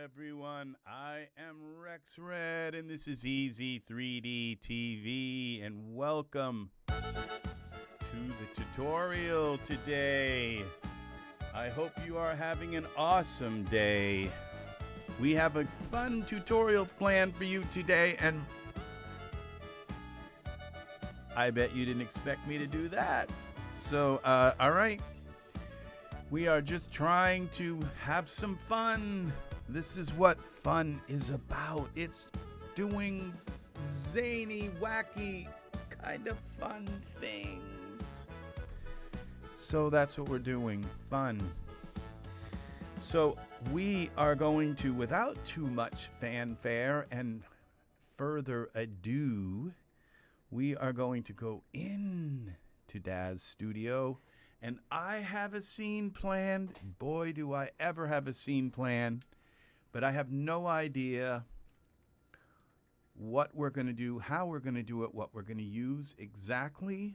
everyone. I am RexRed, and this is Eazy3DTv, and welcome to the tutorial today. I hope you are having an awesome day. We have a fun tutorial planned for you today, and I bet you didn't expect me to do that. So, all right. We are just trying to have some fun. This is what fun is about. It's doing zany, wacky, kind of fun things. So that's what we're doing, fun. So we are going to, without too much fanfare and further ado, we are going to go in to Daz Studio. And I have a scene planned. Boy, do I ever have a scene planned. But I have no idea what we're going to do, how we're going to do it, what we're going to use exactly.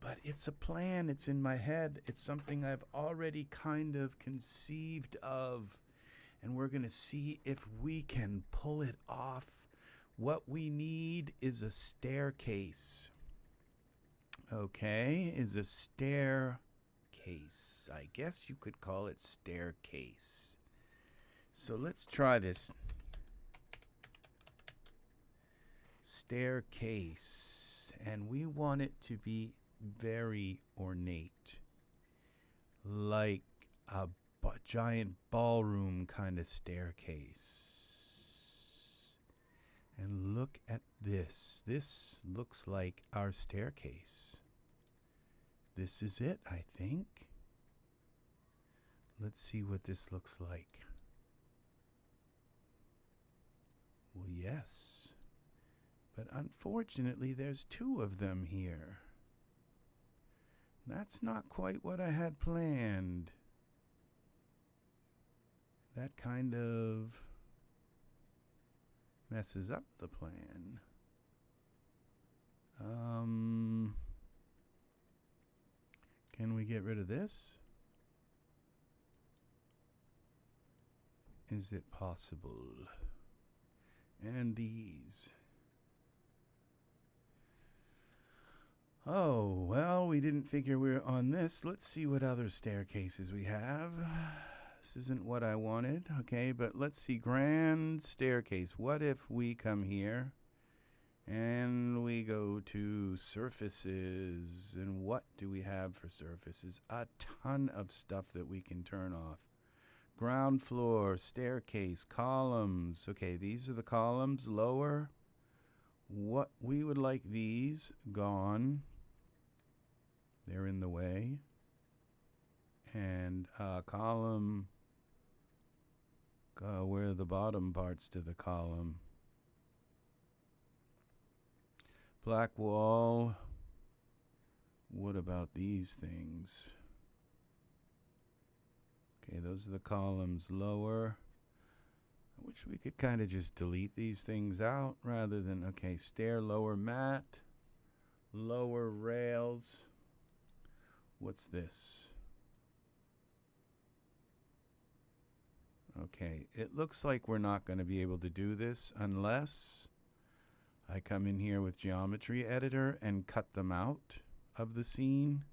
But it's a plan. It's in my head. It's something I've already kind of conceived of. And we're going to see if we can pull it off. What we need is a staircase. Okay, is a staircase. I guess you could call it staircase. So let's try this. Staircase. And we want it to be very ornate. Like a giant ballroom kind of staircase. And look at this. This looks like our staircase. This is it, I think. Let's see what this looks like. Well, yes. But unfortunately, there's two of them here. That's not quite what I had planned. That kind of messes up the plan. Can we get rid of this? Is it possible? And these. Oh, well, we didn't figure we were on this. Let's see what other staircases we have. This isn't what I wanted, okay, but let's see. Grand staircase. What if we come here and we go to surfaces? And what do we have for surfaces? A ton of stuff that we can turn off. Ground floor, staircase, columns. Okay, these are the columns. Lower. What we would like these gone. They're in the way. And column, where are the bottom parts to the column? Black wall. What about these things? Okay, those are the columns. Lower. I wish we could kind of just delete these things out rather than, okay, stair, lower mat, lower rails. What's this? Okay, it looks like we're not going to be able to do this unless I come in here with Geometry Editor and cut them out of the scene.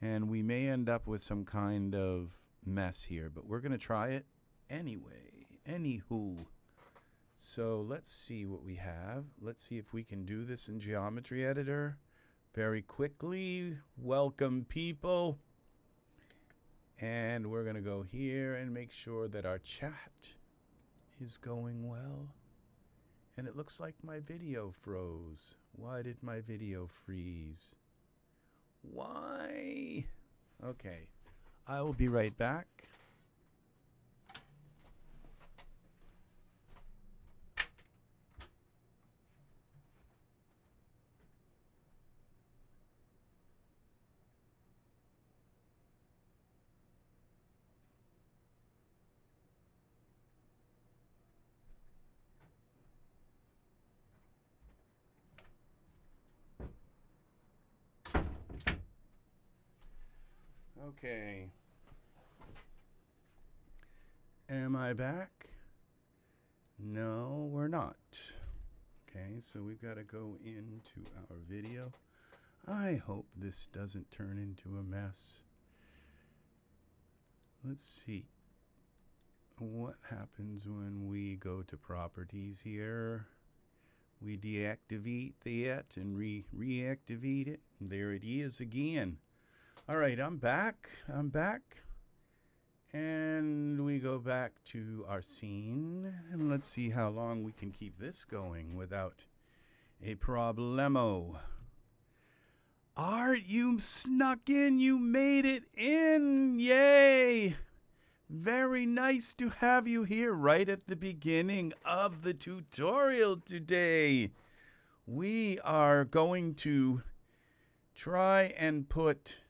And we may end up with some kind of mess here, but we're going to try it anyway. Anywho. So let's see what we have. Let's see if we can do this in Geometry Editor very quickly. Welcome, people. And we're going to go here and make sure that our chat is going well. And it looks like my video froze. Why did my video freeze? Why? Okay. I will be right back. Okay. Am I back? No, we're not. Okay, so we've got to go into our video. I hope this doesn't turn into a mess. Let's see what happens when we go to properties here. We deactivate that and reactivate it. And there it is again. All right, I'm back. And we go back to our scene. And let's see how long we can keep this going without a problemo. Art, you snuck in. You made it in. Yay. Very nice to have you here right at the beginning of the tutorial today. We are going to try and put...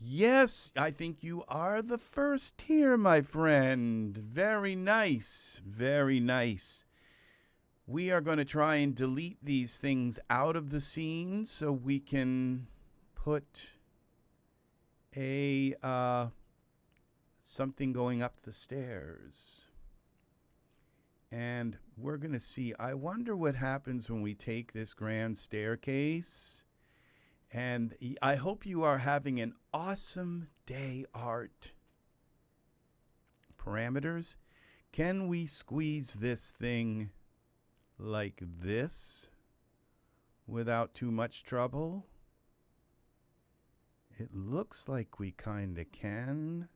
Yes, I think you are the first here, my friend. Very nice. Very nice. We are going to try and delete these things out of the scene so we can put a something going up the stairs. And we're going to see, I wonder what happens when we take this grand staircase. And I hope you are having an awesome day, Art. Parameters. Can we squeeze this thing like this without too much trouble? It looks like we kind of can.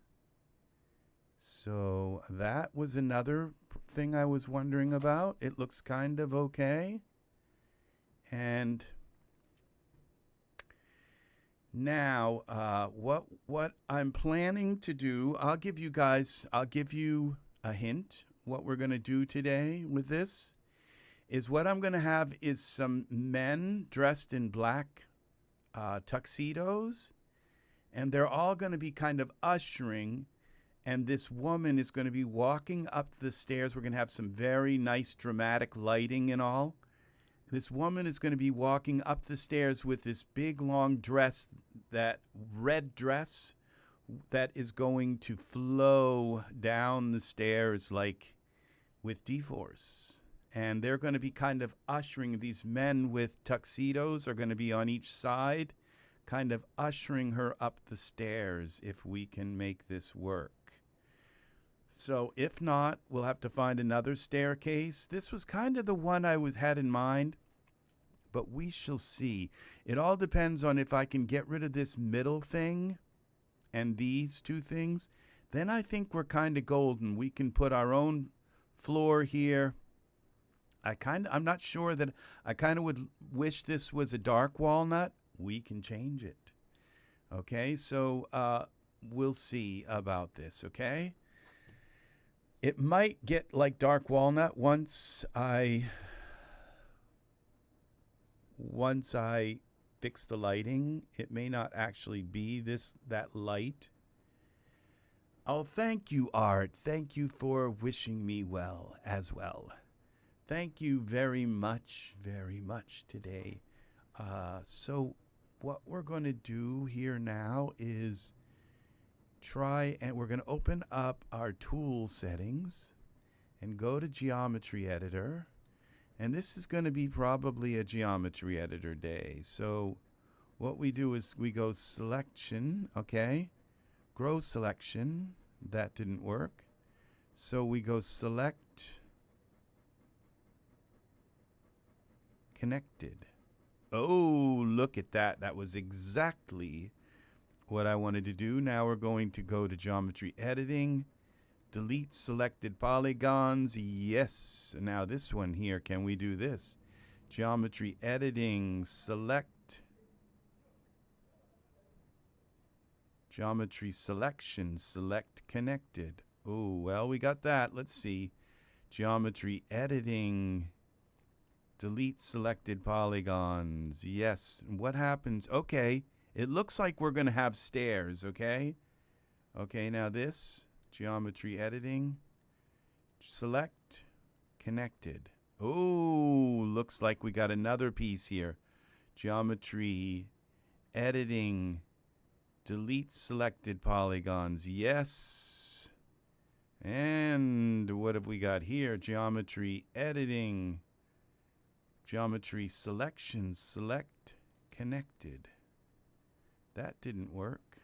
So that was another thing I was wondering about. It looks kind of okay. And now, what I'm planning to do, I'll give you a hint. What we're going to do today with this is what I'm going to have is some men dressed in black tuxedos, and they're all going to be kind of ushering, and this woman is going to be walking up the stairs. We're going to have some very nice dramatic lighting and all. This woman is going to be walking up the stairs with this big long dress, that red dress that is going to flow down the stairs like with D-force. And they're going to be kind of ushering, these men with tuxedos are going to be on each side, kind of ushering her up the stairs if we can make this work. So if not, we'll have to find another staircase. This was kind of the one I had in mind, but we shall see. It all depends on if I can get rid of this middle thing and these two things. Then I think we're kind of golden. We can put our own floor here. I'm not sure that I kind of would wish this was a dark walnut. We can change it. Okay, so we'll see about this, okay? It might get like dark walnut once I fix the lighting. It may not actually be that light. Oh, thank you, Art. Thank you for wishing me well as well. Thank you very much today. So what we're going to do here now is we're going to open up our tool settings and go to geometry editor. And this is going to be probably a geometry editor day. So what we do is we go selection, okay? Grow selection. That didn't work. So we go select connected. Oh, look at that. That was exactly what I wanted to do. Now we're going to go to geometry editing. Delete selected polygons. Yes. Now this one here, can we do this? Geometry editing. Select. Geometry selection. Select connected. Oh, well, we got that. Let's see. Geometry editing. Delete selected polygons. Yes. What happens? Okay. It looks like we're going to have stairs, okay? Okay, now this. Geometry editing. Select. Connected. Oh, looks like we got another piece here. Geometry editing. Delete selected polygons. Yes. And what have we got here? Geometry editing. Geometry selection. Select connected. That didn't work.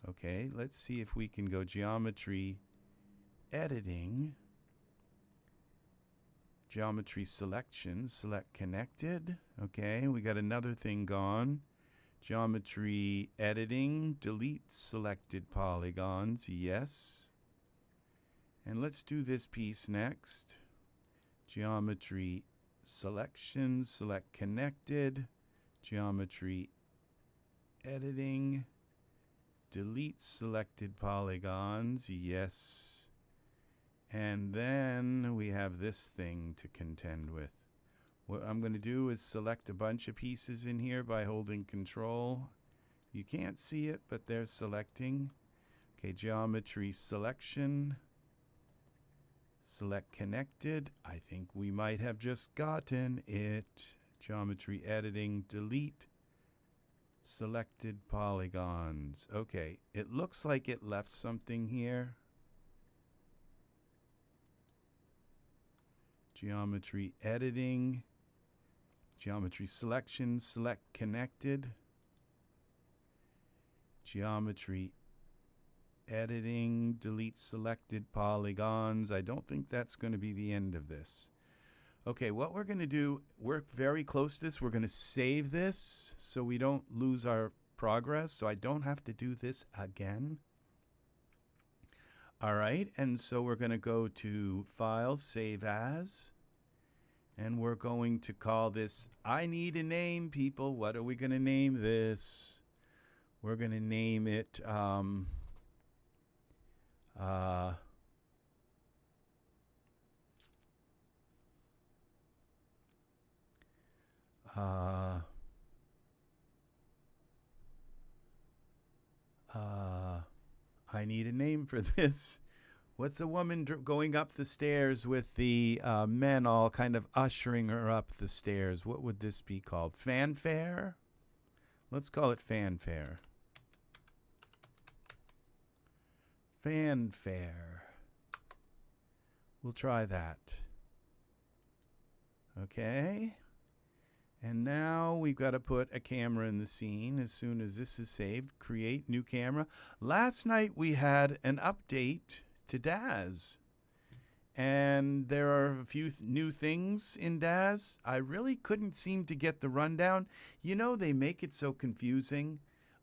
Okay, let's see if we can go geometry editing. Geometry selection. Select connected. Okay, we got another thing gone. Geometry editing. Delete selected polygons. Yes. And let's do this piece next. Geometry selection, select connected, geometry editing, delete selected polygons, yes. And then we have this thing to contend with. What I'm going to do is select a bunch of pieces in here by holding Control. You can't see it, but they're selecting. Okay, geometry selection. Select connected. I think we might have just gotten it. Geometry editing, delete selected polygons. Okay, it looks like it left something here. Geometry editing, geometry selection, select connected. Geometry editing, delete selected polygons. I don't think that's going to be the end of this. Okay, what we're going to do, we're very close to this. We're going to save this so we don't lose our progress, so I don't have to do this again. All right, and so we're going to go to File, Save As, and we're going to call this, I need a name, people. What are we going to name this? We're going to name it, I need a name for this. What's a woman going up the stairs with the men all kind of ushering her up the stairs? What would this be called? Fanfare? Let's call it fanfare. Fanfare. We'll try that. Okay. And now we've got to put a camera in the scene. As soon as this is saved, create new camera. Last night we had an update to Daz. And there are a few new things in Daz. I really couldn't seem to get the rundown. You know, they make it so confusing.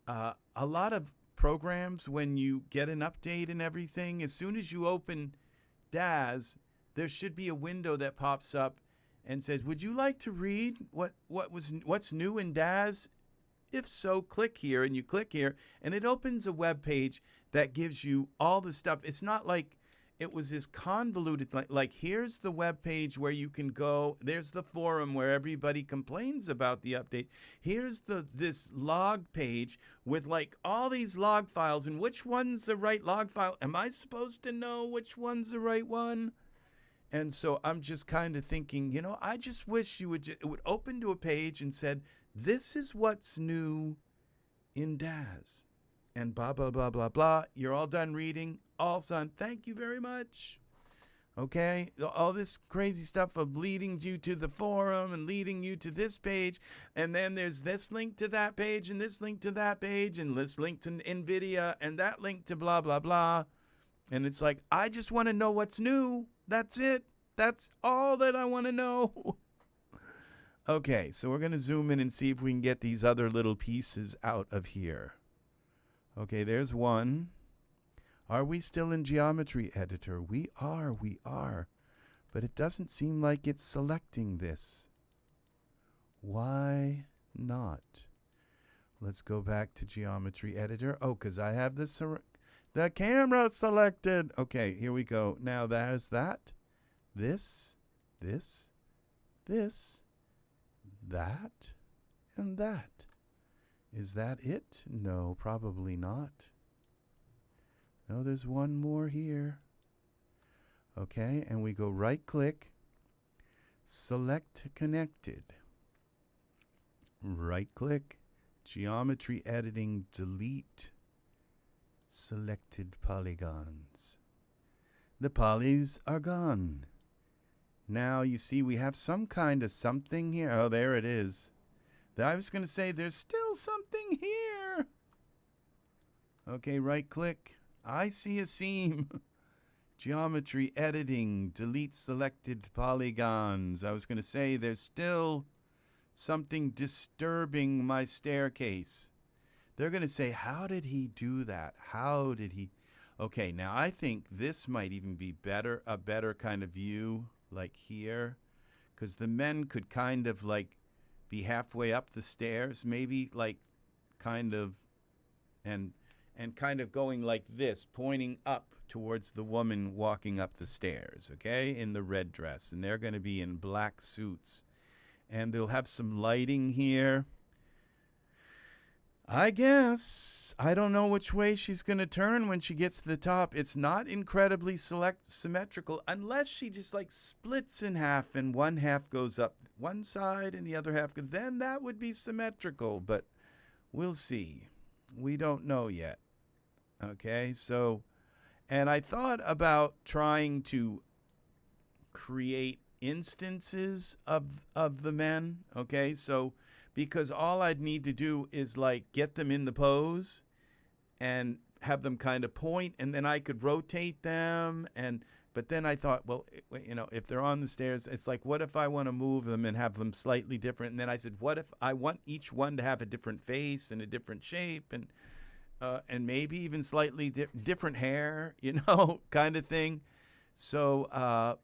A lot of programs, when you get an update and everything, as soon as you open Daz, there should be a window that pops up and says, would you like to read what's new in Daz? If so, click here, and you click here, and it opens a web page that gives you all the stuff. It's not like it was this convoluted, like here's the web page where you can go, there's the forum where everybody complains about the update. Here's this log page with like all these log files, and which one's the right log file? Am I supposed to know which one's the right one? And so I'm just kind of thinking, you know, I just wish you would it would open to a page and said, this is what's new in Daz. And blah, blah, blah, blah, blah. You're all done reading. All done. Thank you very much. Okay? All this crazy stuff of leading you to the forum and leading you to this page. And then there's this link to that page and this link to that page and this link to NVIDIA and that link to blah, blah, blah. And it's like, I just want to know what's new. That's it. That's all that I want to know. Okay, so we're going to zoom in and see if we can get these other little pieces out of here. Okay, there's one. Are we still in Geometry Editor? We are. But it doesn't seem like it's selecting this. Why not? Let's go back to Geometry Editor. Oh, because I have this. The camera selected. Okay, here we go. Now there's that. This, that, and that. Is that it? No, probably not. No, there's one more here. Okay, and we go right click, select connected. Right click, geometry editing, delete selected polygons. The polys are gone. Now you see we have some kind of something here. Oh, there it is. I was going to say there's still something here. Okay, right click. I see a seam. Geometry editing. Delete selected polygons. I was going to say there's still something disturbing my staircase. They're going to say, how did he do that? How did he? Okay, now I think this might even be a better kind of view, like here, because the men could kind of like be halfway up the stairs, maybe like kind of, and kind of going like this, pointing up towards the woman walking up the stairs, okay, in the red dress. And they're going to be in black suits. And they'll have some lighting here. I guess. I don't know which way she's going to turn when she gets to the top. It's not incredibly symmetrical unless she just like splits in half and one half goes up one side and the other half goes. Then that would be symmetrical, but we'll see. We don't know yet. Okay, so, and I thought about trying to create instances of the men. Okay, so because all I'd need to do is like get them in the pose and have them kind of point, and then I could rotate them. But then I thought, well, you know, if they're on the stairs, it's like, what if I want to move them and have them slightly different? And then I said, what if I want each one to have a different face and a different shape and maybe even slightly different hair, you know, kind of thing. So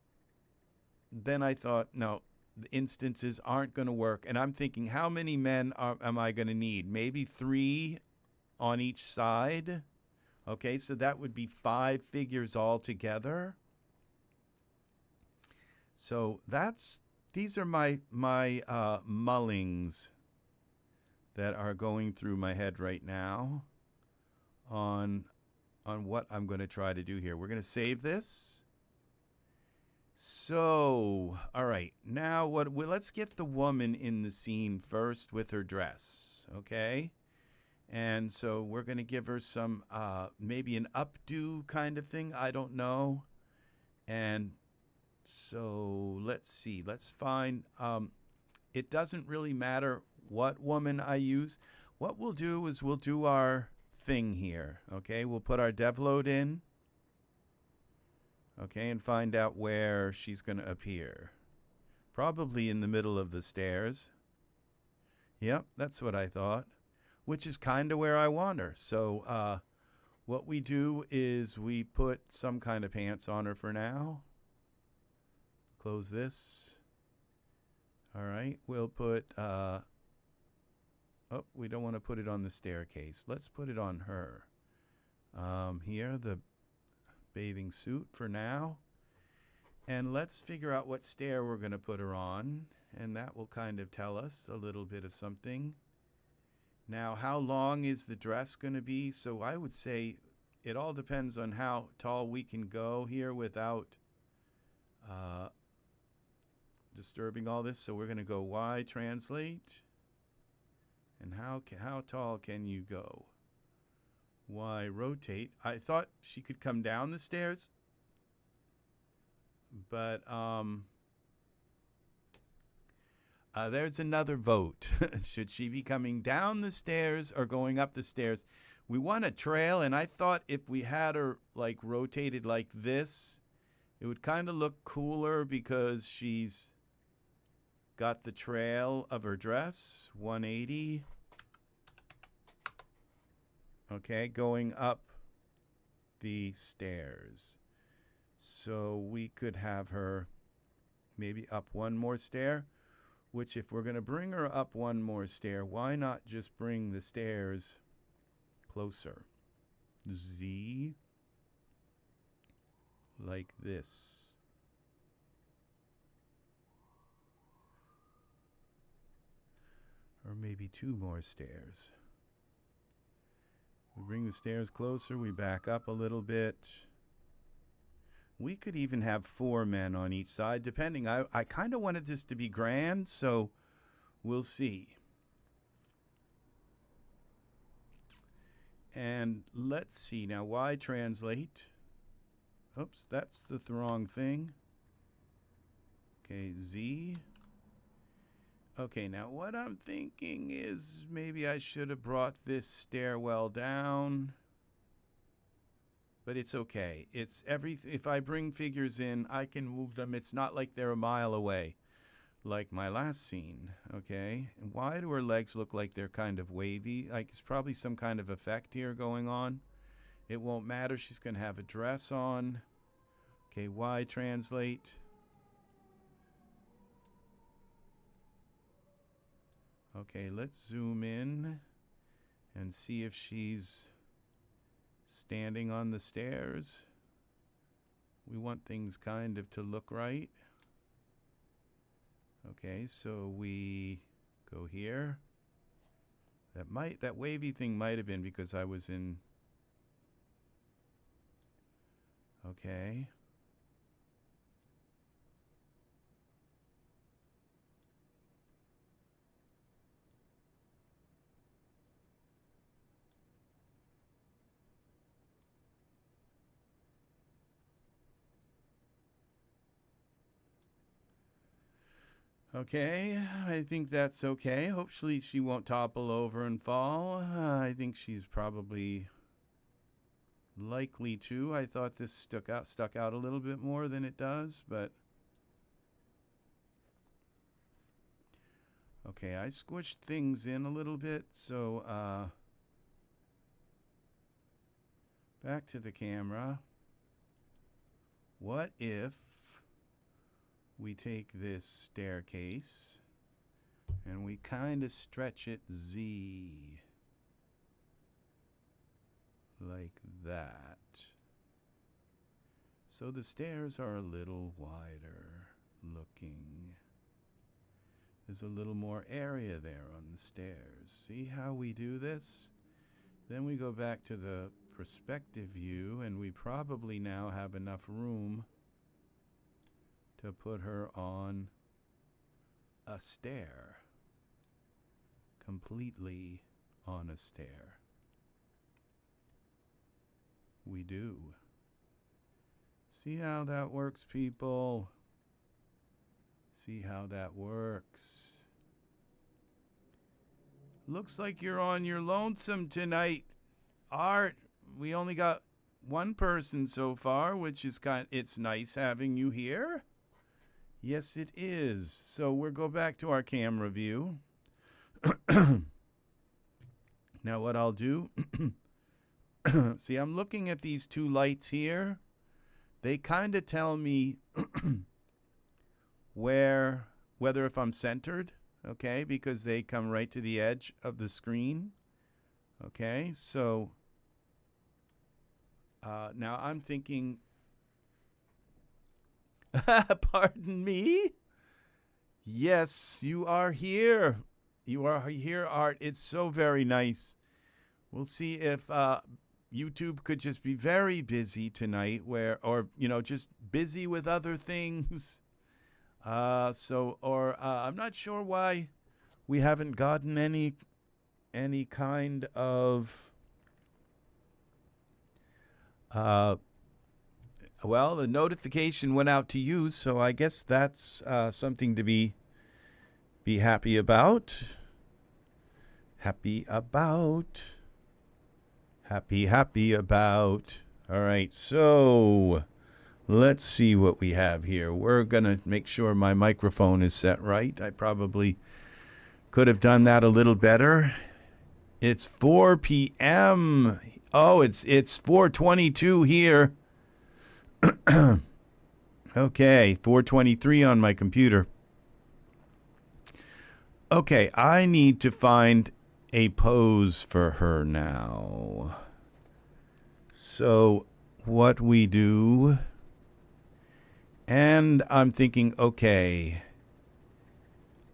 then I thought, no, the instances aren't going to work. And I'm thinking, how many men am I going to need? Maybe 3 on each side. Okay, so that would be 5 figures altogether. So these are my mullings that are going through my head right now on what I'm going to try to do here. We're going to save this. So, all right, now let's get the woman in the scene first with her dress, okay? And so we're going to give her some, maybe an updo kind of thing, I don't know. And so let's see, let's find, it doesn't really matter what woman I use. What we'll do is we'll do our thing here, okay? We'll put our dev load in. Okay, and find out where she's going to appear. Probably in the middle of the stairs. Yep, that's what I thought. Which is kind of where I want her. So what we do is we put some kind of pants on her for now. Close this. All right, we'll put... oh, we don't want to put it on the staircase. Let's put it on her. Here, the bathing suit for now, and let's figure out what stair we're going to put her on, and that will kind of tell us a little bit of something. Now, how long is the dress going to be? So I would say it all depends on how tall we can go here without disturbing all this. So we're going to go Y translate, and how tall can you go? Y rotate. I thought she could come down the stairs, but there's another vote. Should she be coming down the stairs or going up the stairs? We want a trail, and I thought if we had her like rotated like this, it would kind of look cooler because she's got the trail of her dress. 180. Okay, going up the stairs. So we could have her maybe up one more stair, which if we're going to bring her up one more stair, why not just bring the stairs closer? Z, like this. Or maybe 2 more stairs. We bring the stairs closer, we back up a little bit. We could even have 4 men on each side, depending. I kind of wanted this to be grand, so we'll see. And let's see now, Y translate. Oops, that's the wrong thing. Okay, Z. Okay, now what I'm thinking is maybe I should have brought this stairwell down. But it's okay. It's if I bring figures in, I can move them. It's not like they're a mile away, like my last scene, okay? And why do her legs look like they're kind of wavy? Like it's probably some kind of effect here going on. It won't matter. She's going to have a dress on. Okay, Y translate. Okay, let's zoom in and see if she's standing on the stairs. We want things kind of to look right. Okay, so we go here. That wavy thing might have been because I was in. Okay. Okay, I think that's okay. Hopefully she won't topple over and fall. I think she's probably likely to. I thought this stuck out a little bit more than it does, but okay, I squished things in a little bit, so back to the camera. What if we take this staircase and we kind of stretch it Z like that. So the stairs are a little wider looking. There's a little more area there on the stairs. See how we do this? Then we go back to the perspective view and we probably now have enough room to put her on a stair. Completely on a stair. We do. See how that works, people? See how that works. Looks like you're on your lonesome tonight, Art. We only got one person so far, which is it's nice having you here. Yes, it is. So we'll go back to our camera view. Now what I'll do, see, I'm looking at these two lights here. They kind of tell me whether if I'm centered, okay, because they come right to the edge of the screen. Okay, so now I'm thinking, pardon me? Yes, you are here. You are here, Art. It's so very nice. We'll see if YouTube could just be very busy tonight, or just busy with other things. I'm not sure why we haven't gotten any kind of well, the notification went out to you, so I guess that's something to be happy about. Happy about. All right, so let's see what we have here. We're going to make sure my microphone is set right. I probably could have done that a little better. It's 4 p.m. Oh, it's 4:22 here. Okay, 4:23 on my computer. Okay, I need to find a pose for her now. So what we do, and I'm thinking, okay,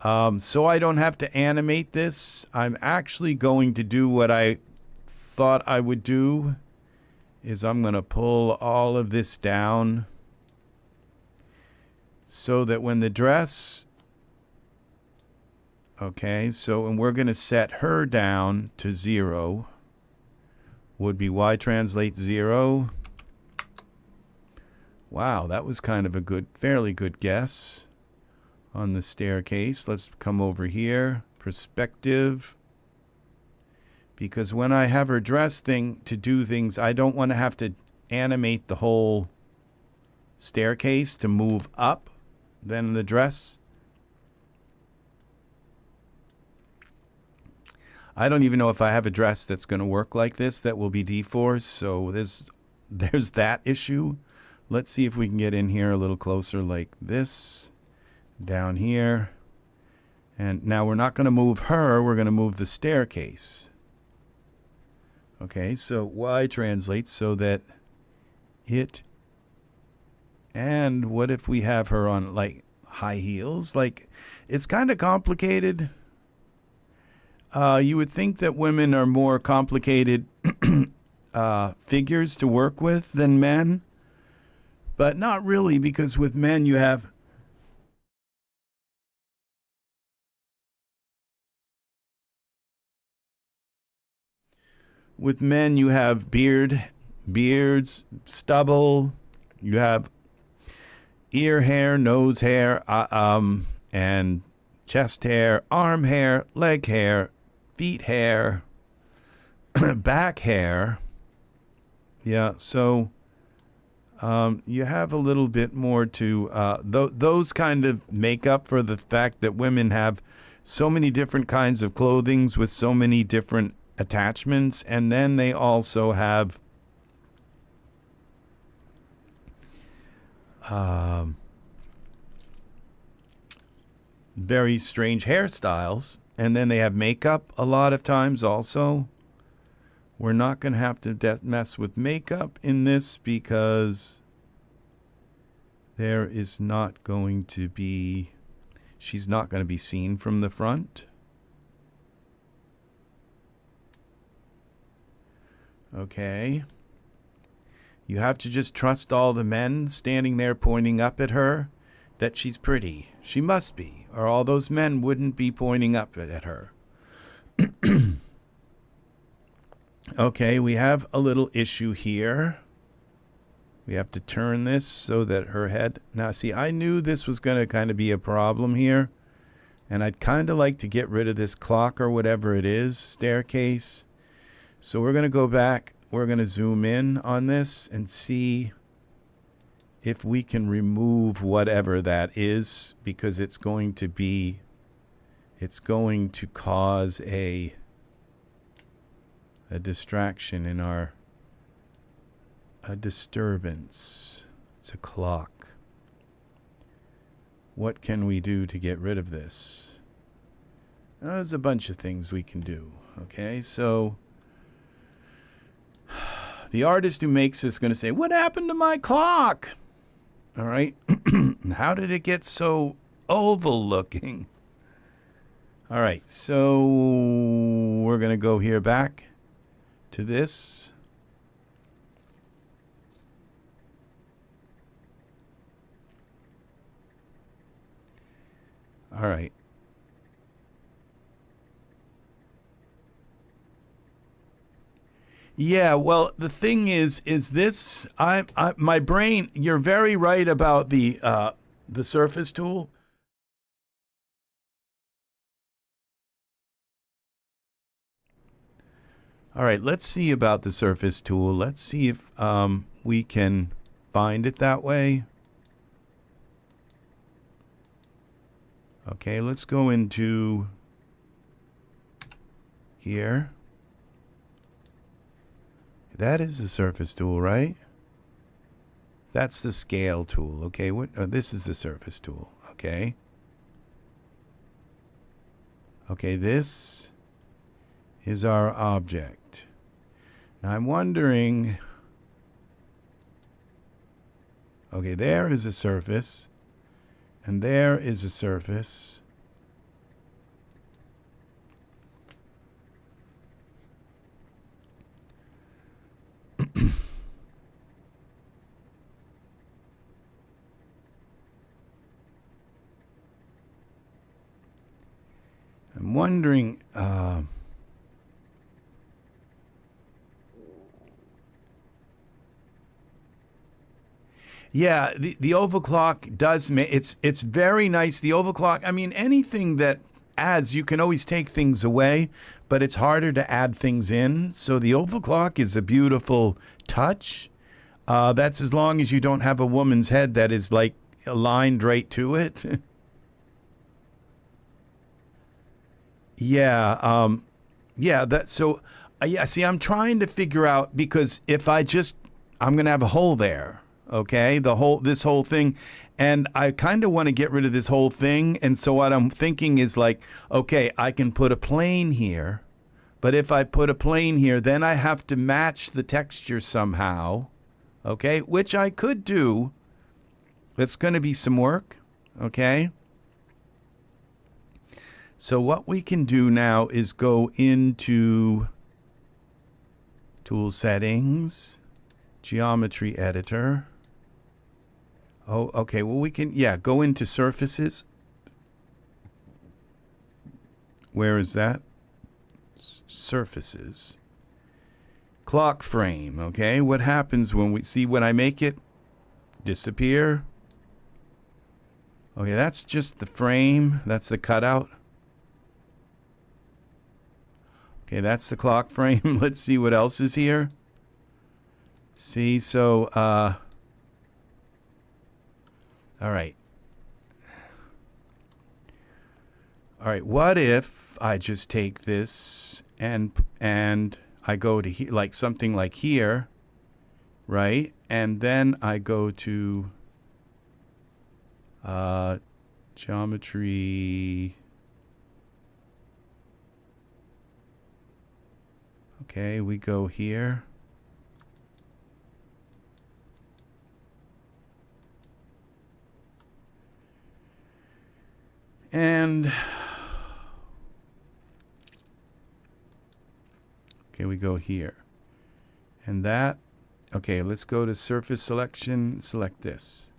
so I don't have to animate this. I'm actually going to do what I thought I would do, is I'm going to pull all of this down so that when the dress, okay, so, and we're going to set her down to 0, would be Y translate 0. Wow, that was kind of a fairly good guess on the staircase. Let's come over here. Perspective. Because when I have her dress to do things, I don't want to have to animate the whole staircase to move up than the dress. I don't even know if I have a dress that's going to work like this that will be deforced, so there's that issue. Let's see if we can get in here a little closer like this, down here. And now we're not going to move her, we're going to move the staircase. Okay, so Y translates so that it, and what if we have her on like high heels? Like, it's kind of complicated. You would think that women are more complicated figures to work with than men, but not really, because with men you have beards, stubble, you have ear hair, nose hair, and chest hair, arm hair, leg hair, feet hair, back hair. Yeah, so you have a little bit more to those kind of make up for the fact that women have so many different kinds of clothing with so many different attachments, and then they also have very strange hairstyles, and then they have makeup a lot of times also. We're not going to have to mess with makeup in this because there is not going to be, she's not going to be seen from the front. Okay. You have to just trust all the men standing there pointing up at her that she's pretty. She must be, or all those men wouldn't be pointing up at her. Okay, we have a little issue here. We have to turn this so that her head... Now, see, I knew this was going to kind of be a problem here, and I'd kind of like to get rid of this clock or whatever it is, staircase. So we're going to go back. We're going to zoom in on this and see if we can remove whatever that is, because it's going to cause a distraction in a disturbance. It's a clock. What can we do to get rid of this? There's a bunch of things we can do. Okay, so the artist who makes this is going to say, what happened to my clock? All right. How did it get so oval looking? All right. So we're going to go here back to this. All right. Yeah, well, the thing is this, my brain, you're very right about the surface tool. All right, let's see about the surface tool. Let's see if we can find it that way. Okay, let's go into here. That is the surface tool, right? That's the scale tool. Okay, this is the surface tool. Okay. Okay, this is our object. Now I'm wondering, okay, there is a surface, and there is a surface. I'm wondering, Yeah, the overclock does make it's very nice. The overclock, I mean, anything that adds, you can always take things away, but it's harder to add things in. So the overclock is a beautiful touch. That's as long as you don't have a woman's head that is like aligned right to it. Yeah, yeah. That so. Yeah. See, I'm trying to figure out because if I'm gonna have a hole there. Okay, this whole thing, and I kind of want to get rid of this whole thing. And so what I'm thinking is like, okay, I can put a plane here, but if I put a plane here, then I have to match the texture somehow. Okay, which I could do. It's going to be some work. Okay. So what we can do now is go into Tool Settings, Geometry Editor. Oh, okay. Well, we can, yeah, go into Surfaces. Where is that? Surfaces. Clock frame, okay? What happens when we see when I make it disappear? Okay, that's just the frame. That's the cutout. Okay, that's the clock frame. Let's see what else is here. See, so, all right. All right, what if I just take this and I go to like something like here, right? And then I go to geometry. Okay, we go here. And okay, we go here. And that, okay, let's go to surface selection, select this.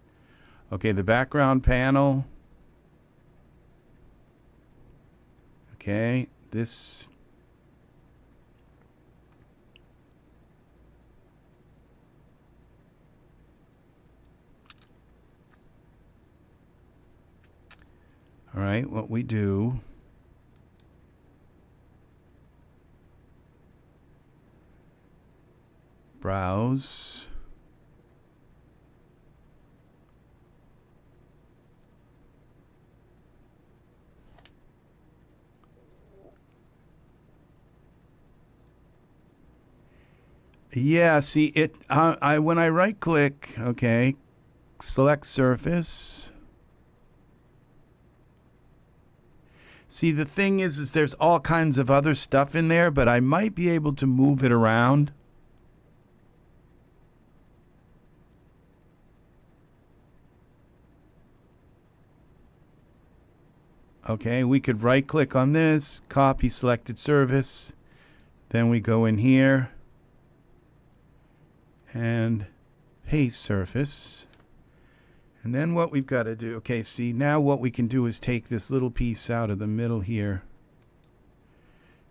Okay, the background panel. Okay, this. All right, what we do. Browse. Yeah, see it. When I right click, okay, select surface. See, the thing is there's all kinds of other stuff in there, but I might be able to move it around. Okay, we could right click on this, copy selected surface. Then we go in here and paste surface. And then what we've got to do, okay, see, now what we can do is take this little piece out of the middle here.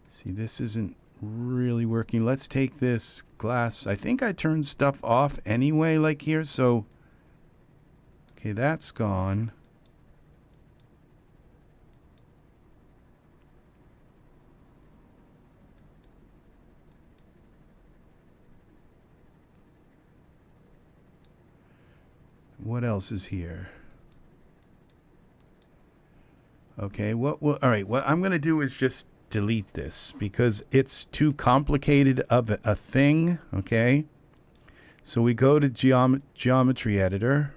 See, this isn't really working. Let's take this glass. I think I turned stuff off anyway, like here, so, okay, that's gone. What else is here? Okay, all right, what I'm going to do is just delete this because it's too complicated of a thing, okay? So we go to Geometry Editor.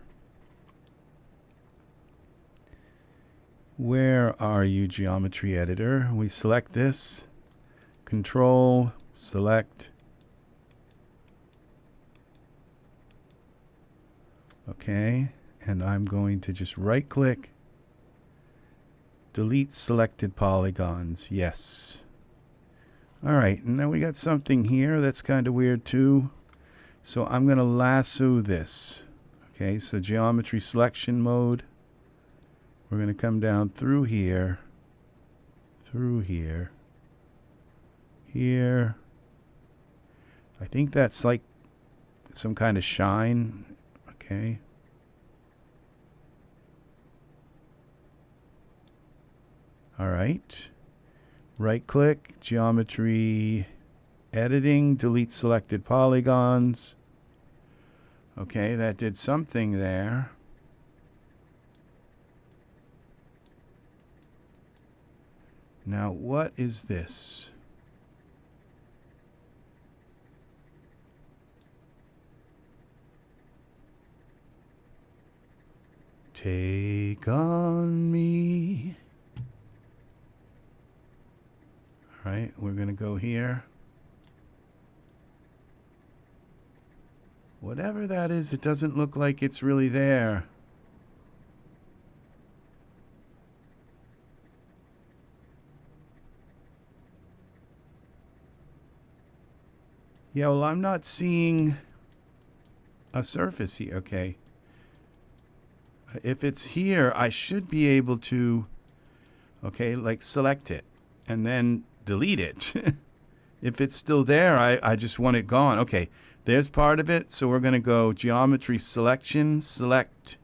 Where are you, Geometry Editor? We select this, Control, select. Okay, and I'm going to just right click, delete selected polygons. Yes. All right, and then we got something here that's kind of weird too. So I'm going to lasso this. Okay, so geometry selection mode. We're going to come down through here, here. I think that's like some kind of shine. Okay. All right. Right click, geometry, editing, delete selected polygons. Okay, that did something there. Now, what is this? Take on me. All right, we're going to go here. Whatever that is, it doesn't look like it's really there. Yeah, well, I'm not seeing a surface here. Okay. If it's here, I should be able to, okay, like select it and then delete it. If it's still there, I just want it gone. Okay, there's part of it. So we're going to go geometry selection, select,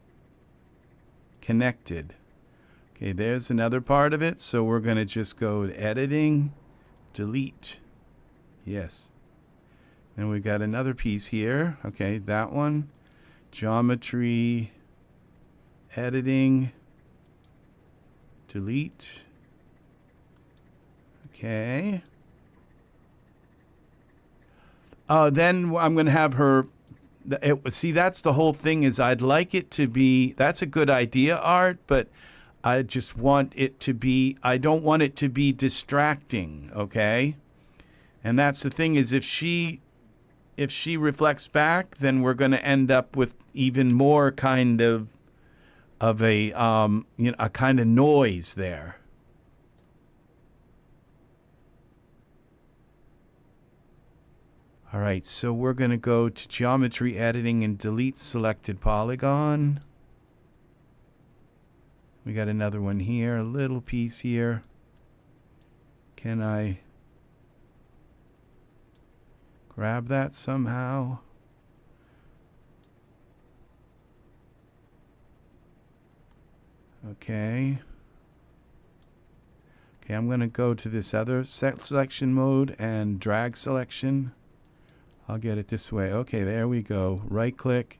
connected. Okay, there's another part of it. So we're going to just go to editing, delete. Yes. And we got another piece here. Okay, that one. Geometry, editing, delete. Okay. Then I'm going to have her. See, that's the whole thing. Is I'd like it to be. That's a good idea, Art, but I just want it to be. I don't want it to be distracting. Okay. And that's the thing. Is if she reflects back, then we're going to end up with even more kind of a a kind of noise there. All right, so we're going to go to geometry editing and delete selected polygon. We got another one here, a little piece here. Can I grab that somehow? Okay. Okay, I'm going to go to this other selection mode and drag selection. I'll get it this way. Okay, there we go. Right click.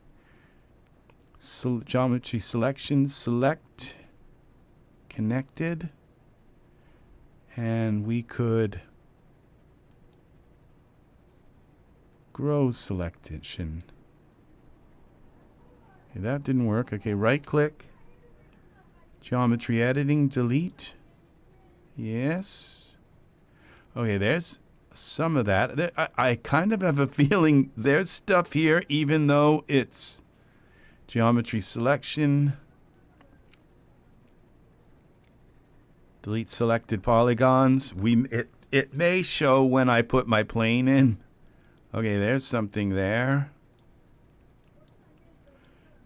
Geometry selection. Select. Connected. And we could grow selection. Okay, that didn't work. Okay, right click. Geometry editing. Delete. Yes. Okay, there's some of that. I kind of have a feeling there's stuff here, even though it's geometry selection. Delete selected polygons. It may show when I put my plane in. Okay, there's something there.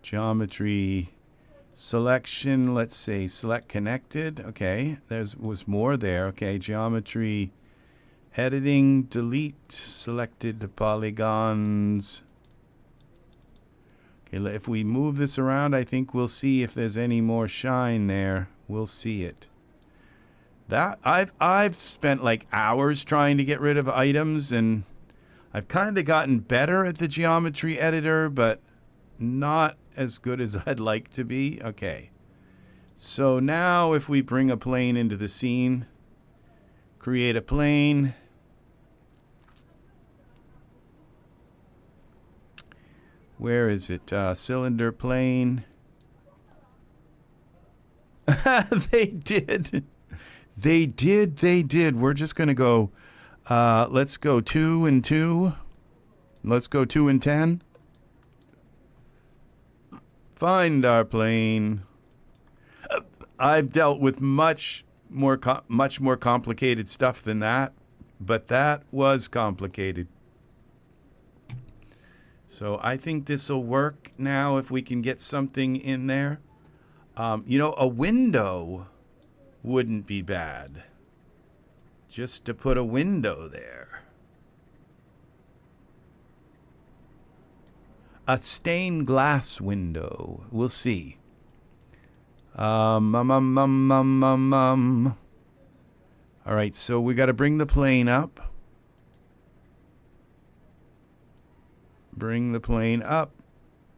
Geometry selection. Let's say select connected. Okay, was more there. Okay, geometry editing, delete selected polygons. Okay, if we move this around, I think we'll see if there's any more shine there. We'll see it. That I've spent like hours trying to get rid of items, and I've kind of gotten better at the geometry editor, but not as good as I'd like to be. Okay. So now if we bring a plane into the scene, create a plane. Where is it? Cylinder plane. They did. They did. We're just going to go, let's go 2 and 2. Let's go 2 and 10. Find our plane. I've dealt with much more complicated stuff than that, but that was complicated. So I think this will work now if we can get something in there. A window wouldn't be bad. Just to put a window there. A stained glass window. We'll see. All right, so we got to bring the plane up. Bring the plane up.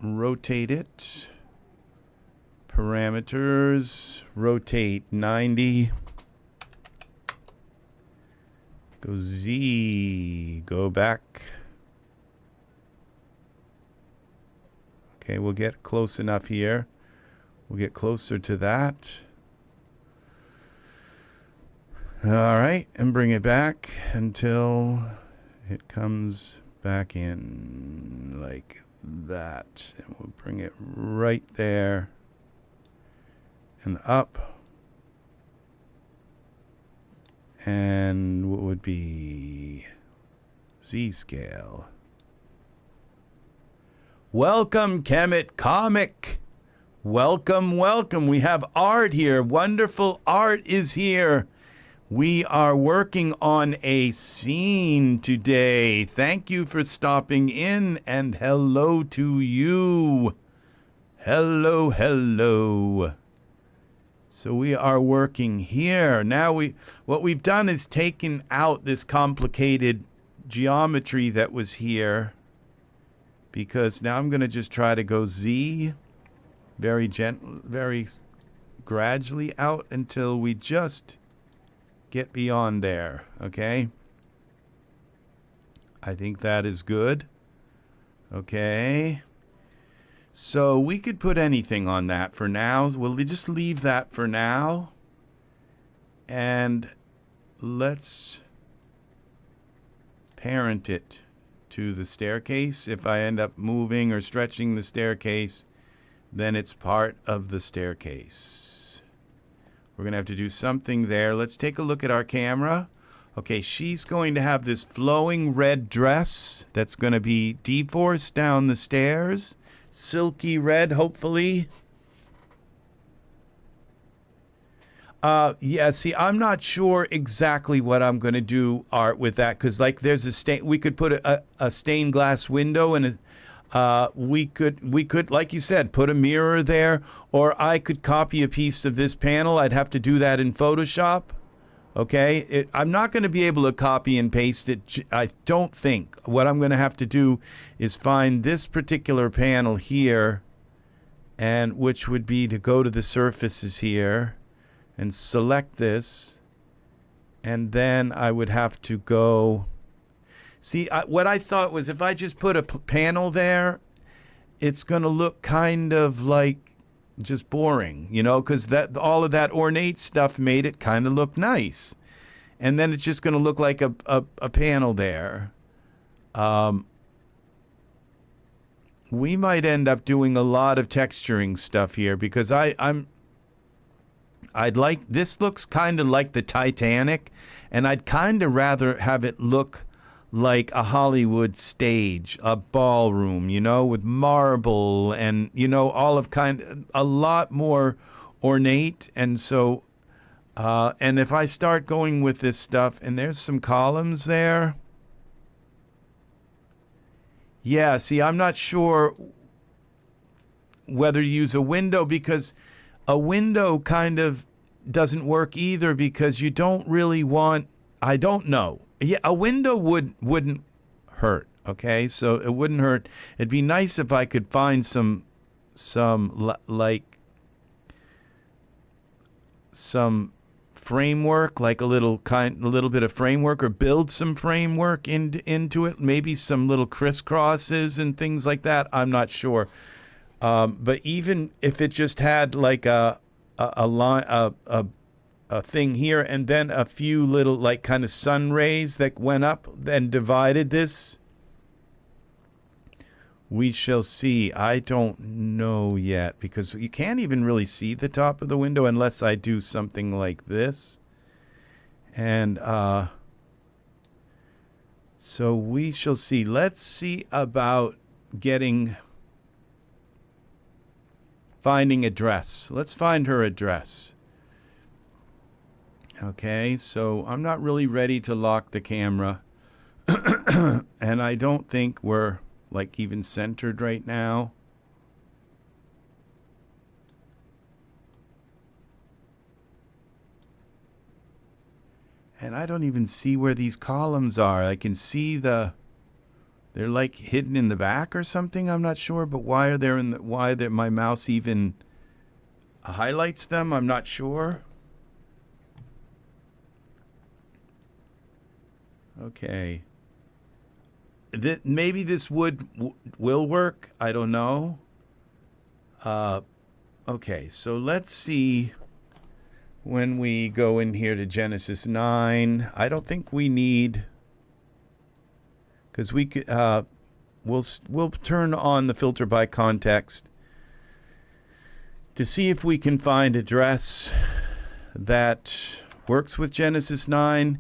Rotate it. Parameters. Rotate 90. Go Z. Go back. Okay, we'll get close enough here. We'll get closer to that. All right, and bring it back until it comes back in like that. And we'll bring it right there and up. And what would be Z scale? Welcome, Kemet Comic. Welcome, welcome. We have art here. Wonderful art is here. We are working on a scene today. Thank you for stopping in, and hello to you. Hello, hello. So we are working here. Now what we've done is taken out this complicated geometry that was here, because now I'm going to just try to go Z very gentle, very gradually out until we just get beyond there, okay? I think that is good. Okay. So we could put anything on that for now. We'll just leave that for now. And let's parent it to the staircase. If I end up moving or stretching the staircase, then it's part of the staircase. We're going to have to do something there. Let's take a look at our camera. Okay, she's going to have this flowing red dress that's going to be de-forced down the stairs. Silky red, hopefully. Yeah, see, I'm not sure exactly what I'm going to do, Art, with that. Because, like, there's a stain. We could put a stained glass window and we could, like you said, put a mirror there, or I could copy a piece of this panel. I'd have to do that in Photoshop. Okay, I'm not going to be able to copy and paste it. I don't think. What I'm going to have to do is find this particular panel here, and which would be to go to the surfaces here and select this, and then I would have to go. See, what I thought was if I just put a panel there, it's going to look kind of like just boring, you know, because that all of that ornate stuff made it kind of look nice. And then it's just going to look like a panel there. We might end up doing a lot of texturing stuff here because I'd like, this looks kind of like the Titanic, and I'd kind of rather have it look like a Hollywood stage, a ballroom, you know, with marble and, you know, all of a lot more ornate. And so, and if I start going with this stuff, and there's some columns there. Yeah, see, I'm not sure whether to use a window, because a window kind of doesn't work either, because you don't really want, I don't know. Yeah, a window wouldn't hurt, okay? So it wouldn't hurt. It'd be nice if I could find some framework, like a little bit of framework, or build some framework into it. Maybe some little crisscrosses and things like that. I'm not sure. But even if it just had like a line, a thing here, and then a few little like kind of sun rays that went up and divided this. We shall see. I don't know yet, because you can't even really see the top of the window unless I do something like this. And so we shall see. Let's see about finding a dress. Let's find her a dress. Okay, so I'm not really ready to lock the camera. And I don't think we're like even centered right now. And I don't even see where these columns are. I can see they're like hidden in the back or something. I'm not sure, but why are there my mouse even highlights them? I'm not sure. Okay. Maybe this will work. I don't know. Okay, so let's see when we go in here to Genesis 9. I don't think we need, because we could we'll turn on the filter by context to see if we can find a dress that works with Genesis 9,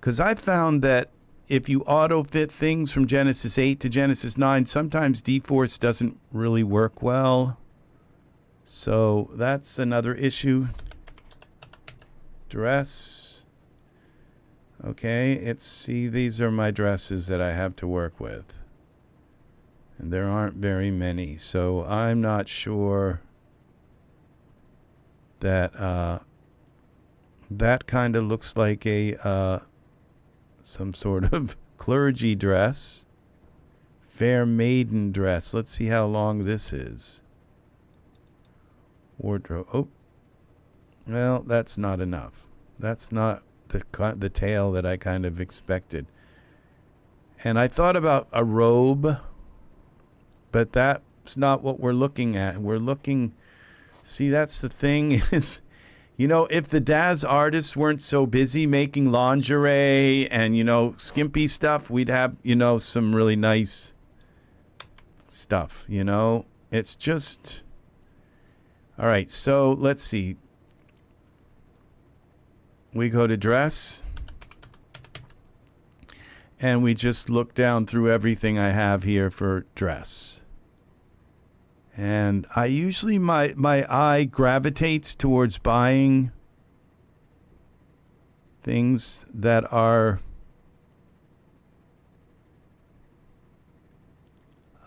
because I found that if you auto-fit things from Genesis 8 to Genesis 9, sometimes D-Force doesn't really work well. So that's another issue. Dress. Okay, see, these are my dresses that I have to work with. And there aren't very many, so I'm not sure that that kind of looks like a some sort of clergy dress. Fair maiden dress. Let's see how long this is. Wardrobe. Oh, well, that's not enough. That's not the tail that I kind of expected. And I thought about a robe, but that's not what we're looking at. We're looking, see, that's the thing is, you know, if the Daz artists weren't so busy making lingerie and, you know, skimpy stuff, we'd have, you know, some really nice stuff, you know. It's just, all right, so let's see. We go to dress, and we just look down through everything I have here for dress. And I usually, my eye gravitates towards buying things that are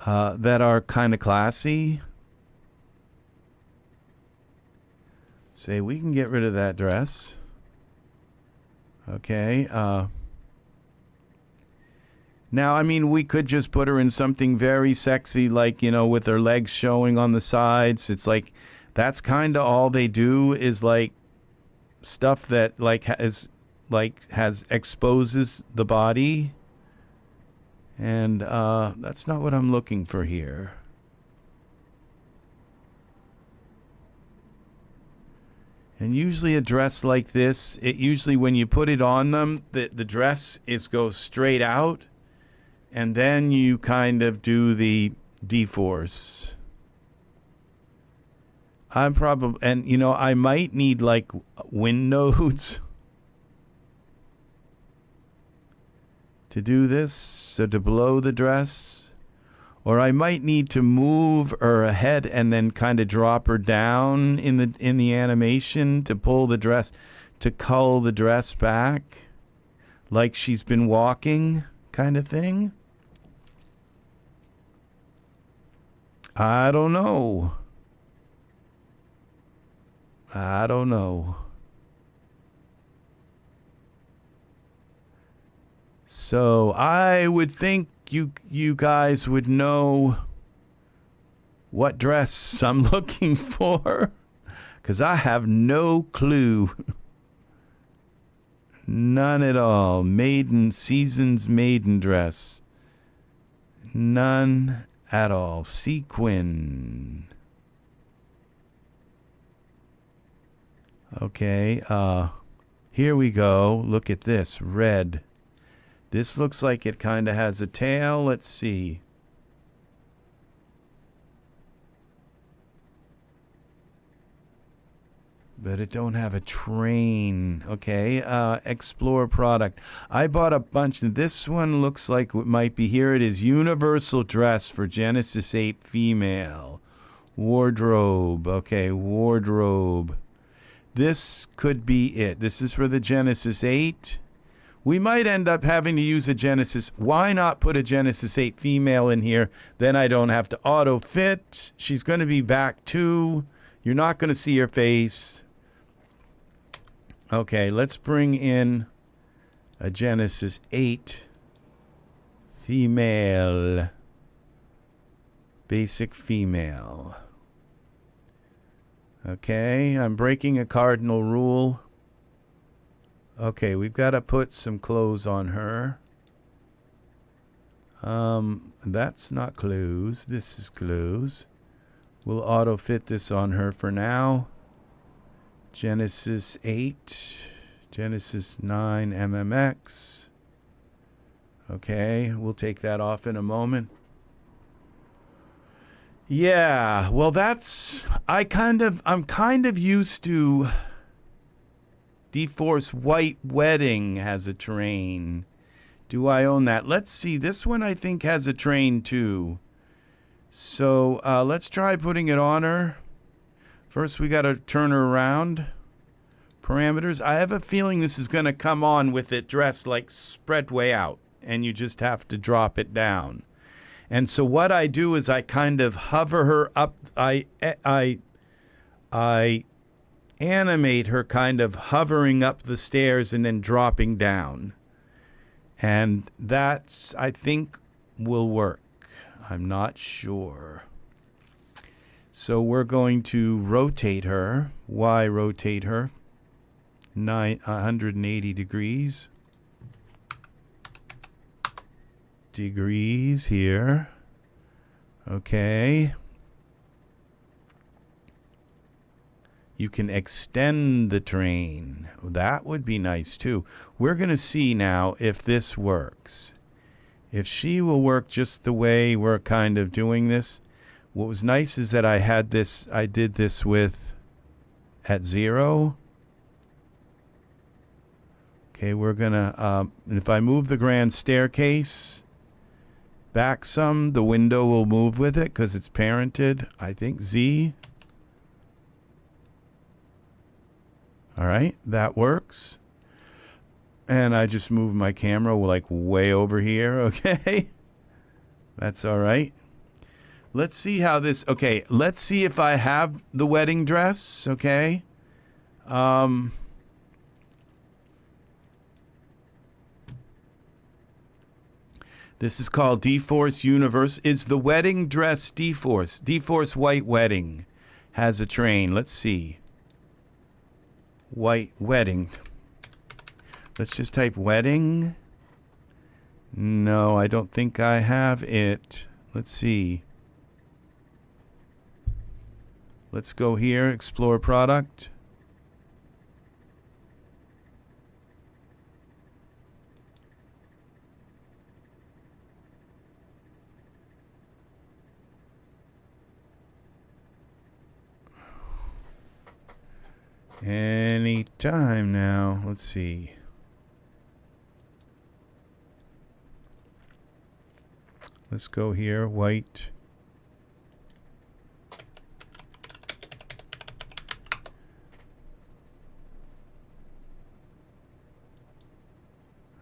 kind of classy. Say, we can get rid of that dress. Okay. Now, I mean, we could just put her in something very sexy, like, you know, with her legs showing on the sides. It's like, that's kind of all they do is like stuff that exposes the body. And that's not what I'm looking for here. And usually a dress like this, it usually when you put it on them, the dress goes straight out. And then you kind of do the D-force. I'm probably, and you know, I might need like windows to do this, so to blow the dress. Or I might need to move her ahead and then kind of drop her down in the animation to pull the dress, to cull the dress back, like she's been walking, kind of thing. I don't know. I don't know. So I would think you guys would know what dress I'm looking for, because I have no clue. None at all. Season's maiden dress. None at all. Sequin. Okay, here we go. Look at this. Red. This looks like it kind of has a tail. Let's see. But it don't have a train. Okay, explore product. I bought a bunch. This one looks like it might be, here it is. Universal dress for Genesis 8 female. Wardrobe. Okay, wardrobe. This could be it. This is for the Genesis 8. We might end up having to use a Genesis. Why not put a Genesis 8 female in here? Then I don't have to auto fit. She's going to be back too. You're not going to see her face. Okay, let's bring in a Genesis 8 female, basic female. Okay, I'm breaking a cardinal rule. Okay, we've got to put some clothes on her. That's not clothes. This is clothes. We'll auto fit this on her for now. Genesis 8, Genesis 9 MMX. Okay, we'll take that off in a moment. Yeah, well I'm kind of used to D-Force White Wedding has a train. Do I own that? Let's see, this one I think has a train too. So let's try putting it on her. First, we got to turn her around. Parameters. I have a feeling this is going to come on with it dressed like spread way out, and you just have to drop it down. And so what I do is I kind of hover her up. I animate her kind of hovering up the stairs and then dropping down. And that's, I think, will work. I'm not sure. So we're going to rotate her. Why rotate her? 180 degrees. Degrees here. Okay. You can extend the train. That would be nice too. We're going to see now if this works. If she will work just the way we're kind of doing this. What was nice is that I did this with at 0. Okay, we're gonna, if I move the grand staircase back some, the window will move with it because it's parented. I think Z. All right, that works. And I just moved my camera like way over here, okay? That's all right. Let's see how this, okay, let's see if I have the wedding dress, okay? This is called D-Force Universe. Is the wedding dress D-Force? D-Force White Wedding has a train. Let's see. White Wedding. Let's just type wedding. No, I don't think I have it. Let's see. Let's go here, explore product. Any time now. Let's see. Let's go here, white.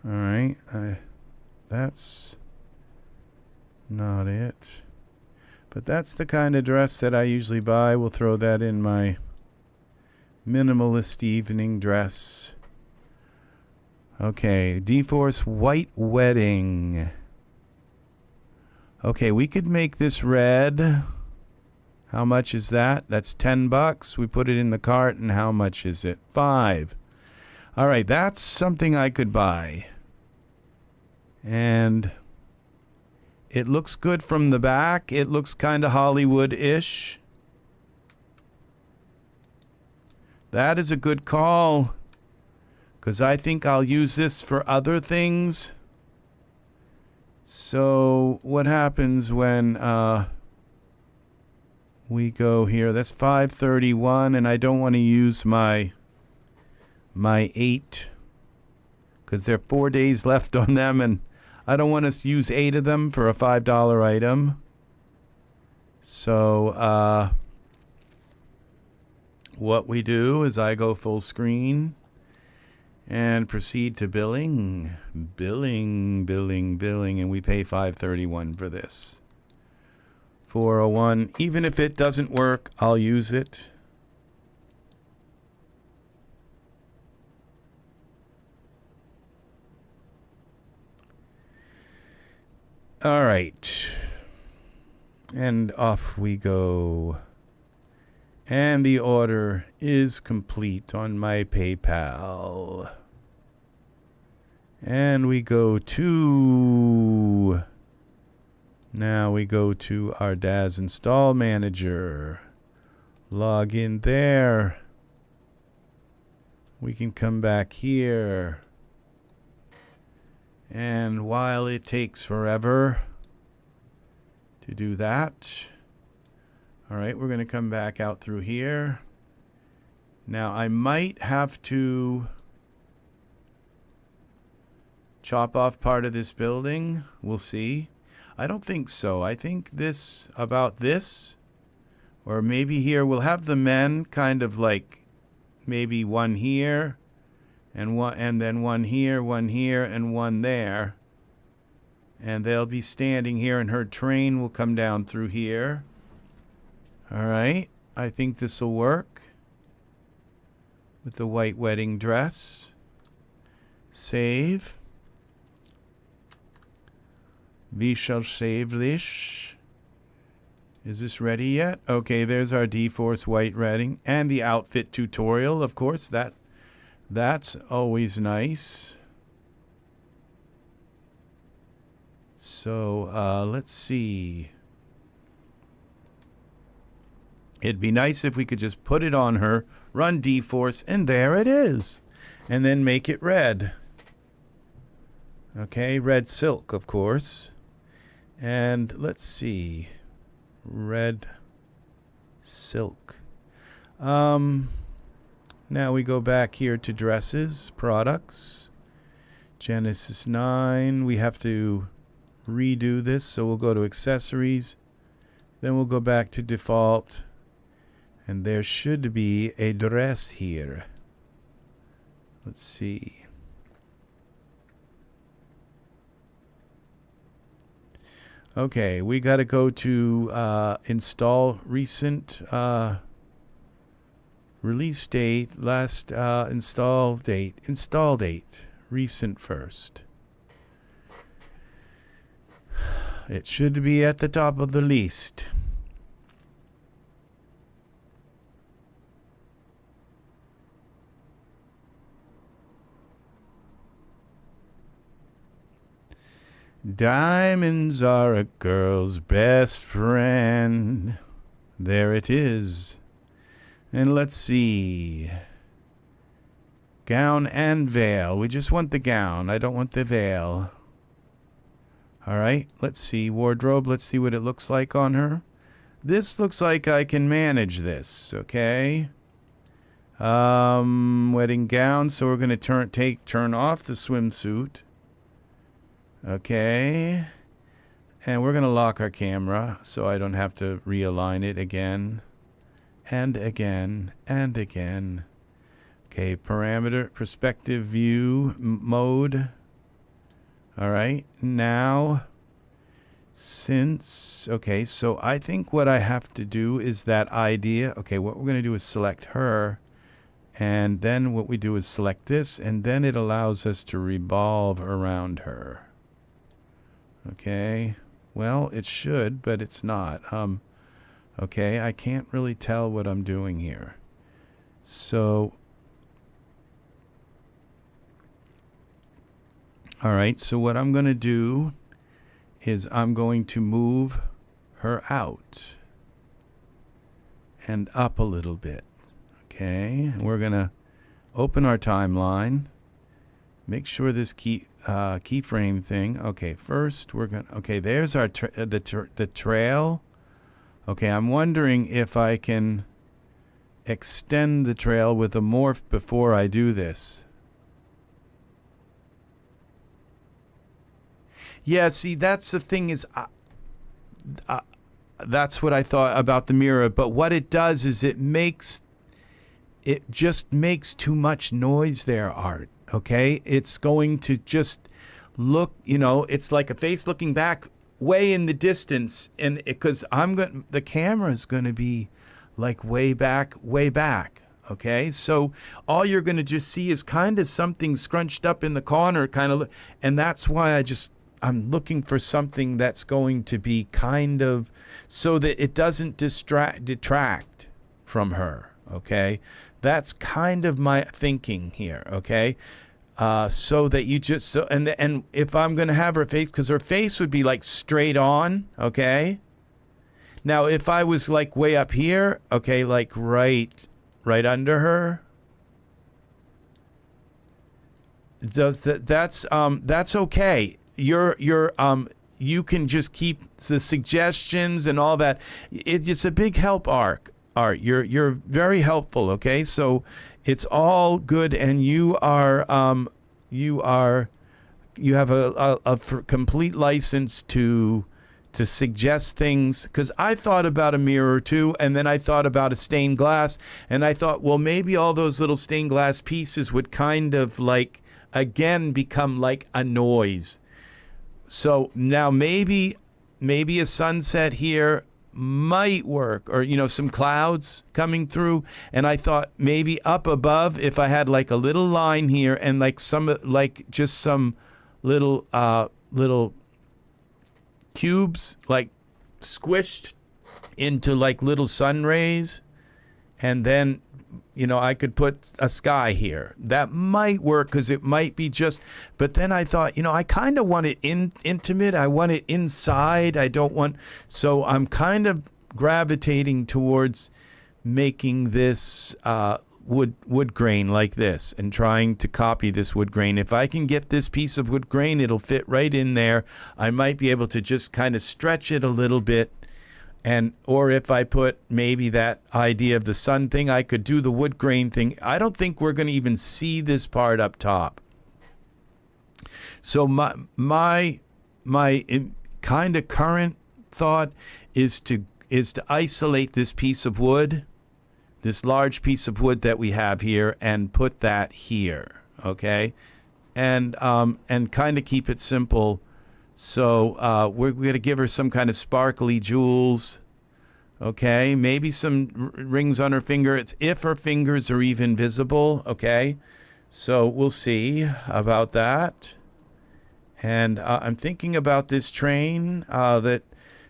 All right, that's not it. But that's the kind of dress that I usually buy. We'll throw that in my minimalist evening dress. Okay, D-Force White Wedding. Okay, we could make this red. How much is that? That's $10. We put it in the cart, and how much is it? $5. All right, that's something I could buy. And it looks good from the back. It looks kind of Hollywood-ish. That is a good call, because I think I'll use this for other things. So what happens when we go here? That's 531, and I don't want to use my 8, because there are 4 days left on them, and I don't want to use 8 of them for a $5 item. So what we do is I go full screen and proceed to billing, and we pay $531 for this. 401. Even if it doesn't work, I'll use it. All right. And off we go. And the order is complete on my PayPal. And we go to... Now we go to our Daz Install Manager. Log in there. We can come back here. And while it takes forever to do that... All right, we're going to come back out through here. Now, I might have to chop off part of this building. We'll see. I don't think so. I think this, about this, or maybe here, we'll have the men kind of like maybe one here, and then one here, and one there. And they'll be standing here, and her train will come down through here. All right, I think this will work with the white wedding dress. Save. We shall save this. Is this ready yet? Okay, there's our D-Force white wedding and the outfit tutorial. Of course, that's always nice. So let's see. It'd be nice if we could just put it on her, run D-Force, and there it is. And then make it red. Okay, red silk, of course. And let's see. Red silk. Now we go back here to dresses, products. Genesis 9. We have to redo this, so we'll go to accessories. Then we'll go back to default. And there should be a dress here. Let's see. Okay, we got to go to install recent release date, last install date, recent first. It should be at the top of the list. Diamonds are a girl's best friend. There it is. And let's see. Gown and veil. We just want the gown. I don't want the veil. All right. Let's see. Wardrobe. Let's see what it looks like on her. This looks like I can manage this. Okay. Wedding gown. So we're going to turn off the swimsuit. Okay, and we're going to lock our camera so I don't have to realign it again and again and again. Okay, parameter, perspective view, mode. All right, now, okay, so I think what I have to do is that idea. Okay, what we're going to do is select her, and then what we do is select this, and then it allows us to revolve around her. Okay, well, it should, but it's not. Okay, I can't really tell what I'm doing here. So, all right, so what I'm going to do is I'm going to move her out and up a little bit. Okay, and we're going to open our timeline. Make sure this keyframe thing. Okay, first we're gonna. Okay, there's our the trail. Okay, I'm wondering if I can extend the trail with a morph before I do this. Yeah, see, that's the thing is, that's what I thought about the mirror. But what it does is it just makes too much noise there, Art. Okay, it's going to just look, you know, it's like a face looking back way in the distance, and because the camera is going to be like way back. Okay, so all you're going to just see is kind of something scrunched up in the corner, kind of, and that's why I just I'm looking for something that's going to be kind of so that it doesn't detract from her, okay? That's kind of my thinking here, okay? So that you just, so, and if I'm going to have her face, because her face would be like straight on, okay? Now, if I was like way up here, okay, like right under her, that's okay. You can just keep the suggestions and all that. It's a big help, Art. You're very helpful. Okay, so it's all good, and you have a complete license to suggest things, because I thought about a mirror too, and then I thought about a stained glass, and I thought, well, maybe all those little stained glass pieces would kind of like again become like a noise. So now maybe a sunset here might work, or some clouds coming through, and I thought maybe up above, if I had like a little line here and like just some little cubes like squished into like little sun rays, and then I could put a sky here. That might work, because it might be just, but then I thought, I kind of want it intimate. I want it inside. I don't want, so I'm kind of gravitating towards making this wood grain like this, and trying to copy this wood grain. If I can get this piece of wood grain, it'll fit right in there. I might be able to just kind of stretch it a little bit. Or if I put maybe that idea of the sun thing, I could do the wood grain thing. I don't think we're going to even see this part up top. So my kind of current thought is to isolate this piece of wood, this large piece of wood that we have here, and put that here, okay? And kind of keep it simple. So we're going to give her some kind of sparkly jewels, okay? Maybe some rings on her finger. It's if her fingers are even visible, okay? So we'll see about that. And I'm thinking about this train, that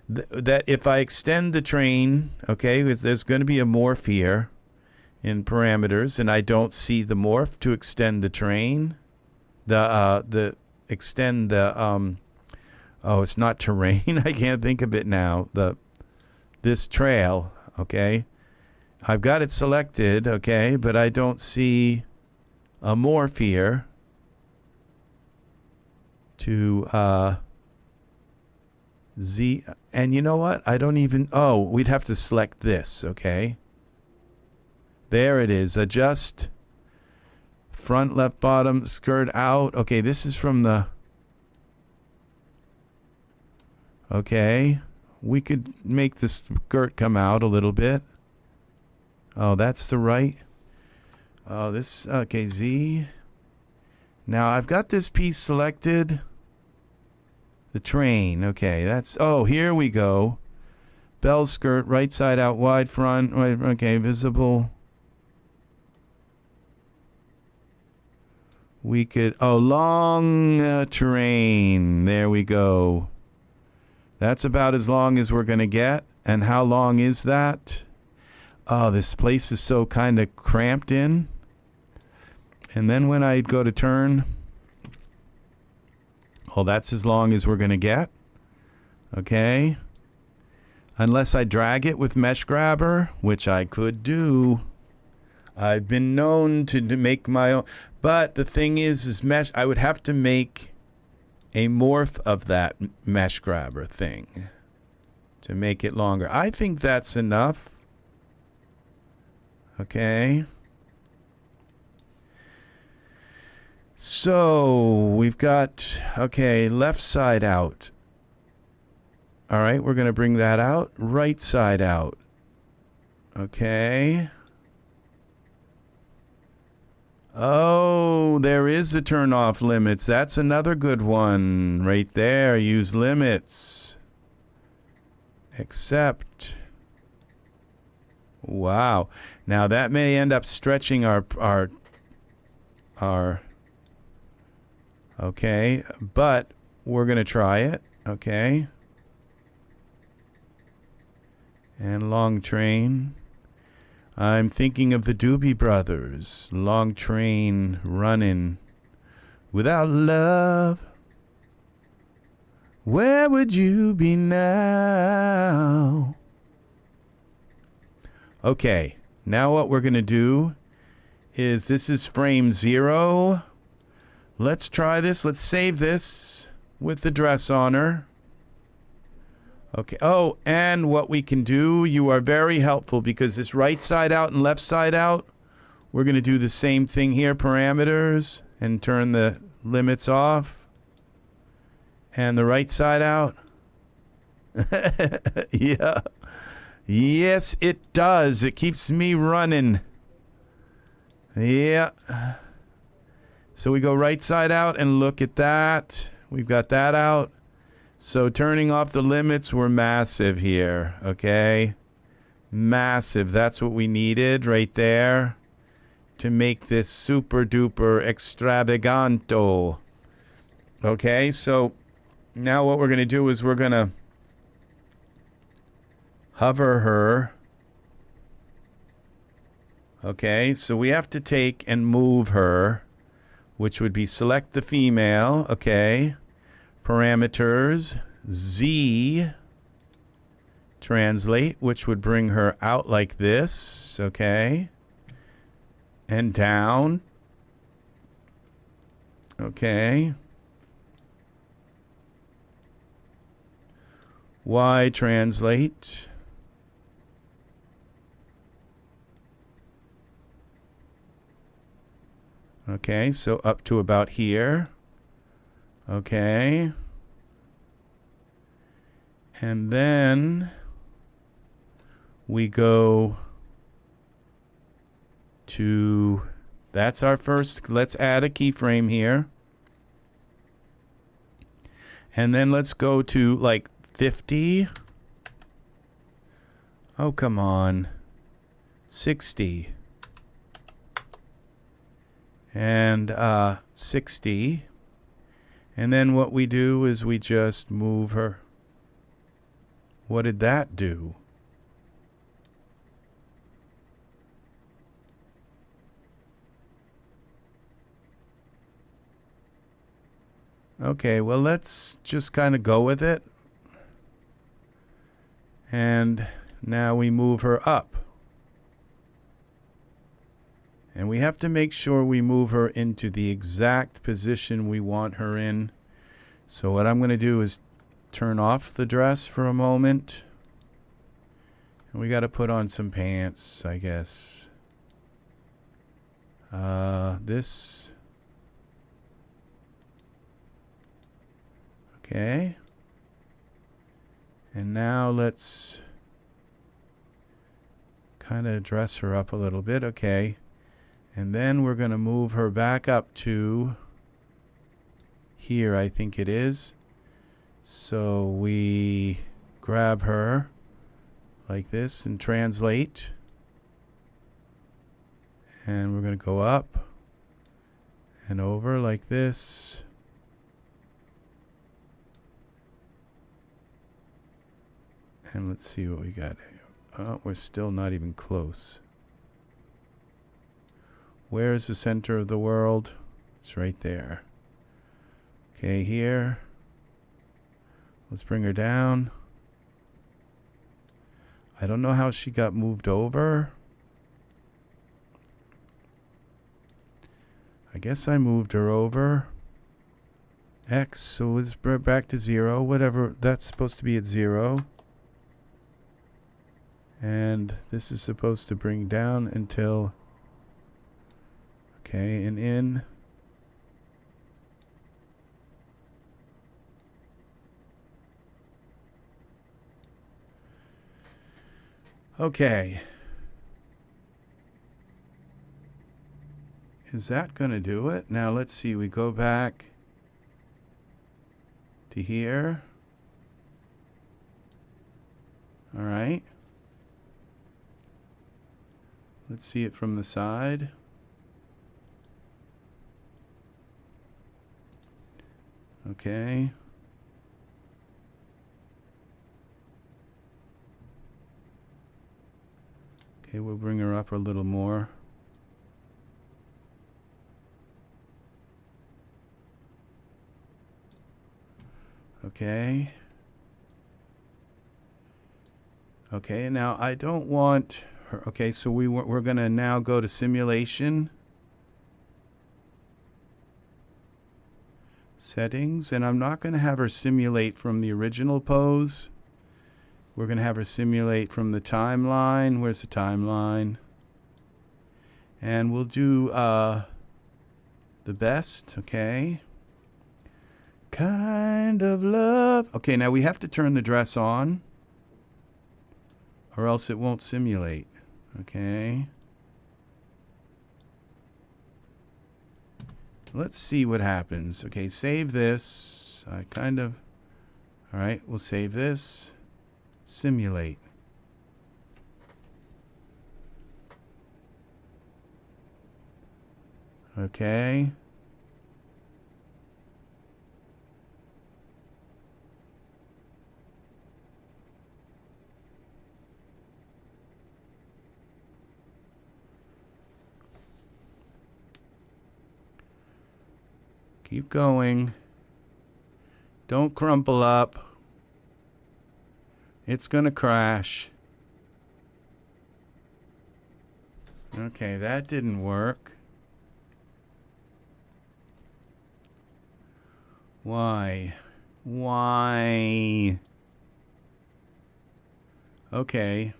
if I extend the train, okay, because there's going to be a morph here in parameters, and I don't see the morph to extend the train. Extend the oh, it's not terrain. I can't think of it now. This trail, okay? I've got it selected, okay, but I don't see a morph here to Z. And you know what? I don't even, oh, we'd have to select this, okay? There it is. Adjust front, left, bottom, skirt out. Okay, this is from the, okay, we could make the skirt come out a little bit. Oh, that's the right. Oh, this, okay, Z. Now I've got this piece selected. The train, okay, that's, oh, here we go. Bell skirt, right side out, wide front, right, okay, visible. We could, oh, long terrain, there we go. That's about as long as we're going to get. And how long is that? Oh, this place is so kind of cramped in. And then when I go to turn, oh, that's as long as we're going to get. Okay. Unless I drag it with Mesh Grabber, which I could do. I've been known to make my own. But the thing is Mesh, I would have to make a morph of that Mesh Grabber thing to make it longer. I think that's enough. Okay. So we've got, okay, left side out. All right, we're going to bring that out. Right side out. Okay. Oh, there is the turn off limits. That's another good one right there. Use limits. Accept. Wow. Now that may end up stretching our okay, but we're going to try it. Okay. And long train. I'm thinking of the Doobie Brothers. Long train running. Without love, where would you be now? Okay, now what we're going to do is, this is frame 0. Let's try this. Let's save this with the dress on her. Okay. Oh, and what we can do, you are very helpful, because this right side out and left side out, we're going to do the same thing here, parameters, and turn the limits off. And the right side out. Yeah. Yes, it does. It keeps me running. Yeah. So we go right side out, and look at that. We've got that out. So turning off the limits, we're massive here, okay? Massive. That's what we needed right there to make this super duper extravaganto. Okay, so now what we're going to do is we're going to hover her. Okay, so we have to take and move her, which would be select the female, okay? Parameters, Z, translate, which would bring her out like this, okay? And down. Okay. Y, translate. Okay, so up to about here. Okay. And then we go to, that's our first, let's add a keyframe here. And then let's go to like 50. Oh, come on. 60. And 60. And then what we do is we just move her. What did that do? Okay, well, let's just kind of go with it. And now we move her up. And we have to make sure we move her into the exact position we want her in. So what I'm going to do is turn off the dress for a moment. And we got to put on some pants, I guess. This. Okay. And now let's kind of dress her up a little bit. Okay. And then we're going to move her back up to here, I think it is. So we grab her like this and translate. And we're going to go up and over like this. And let's see what we got. Oh, we're still not even close. Where's the center of the world? It's right there. Okay, here. Let's bring her down. I don't know how she got moved over. I guess I moved her over. X, so let's bring it back to 0. Whatever, that's supposed to be at 0. And this is supposed to bring down until... Okay, and in. Okay. Is that going to do it? Now let's see. We go back to here. All right. Let's see it from the side. Okay. Okay, we'll bring her up a little more. Okay. Okay, now I don't want her. Okay, so we're going to now go to simulation. Settings, and I'm not going to have her simulate from the original pose. We're going to have her simulate from the timeline. Where's the timeline? And we'll do the best, okay? Kind of love. Okay, now we have to turn the dress on, or else it won't simulate, okay? Let's see what happens. Okay, save this. All right, we'll save this. Simulate. Okay. Keep going. Don't crumple up. It's gonna crash. Okay, that didn't work. Why? Why? Okay.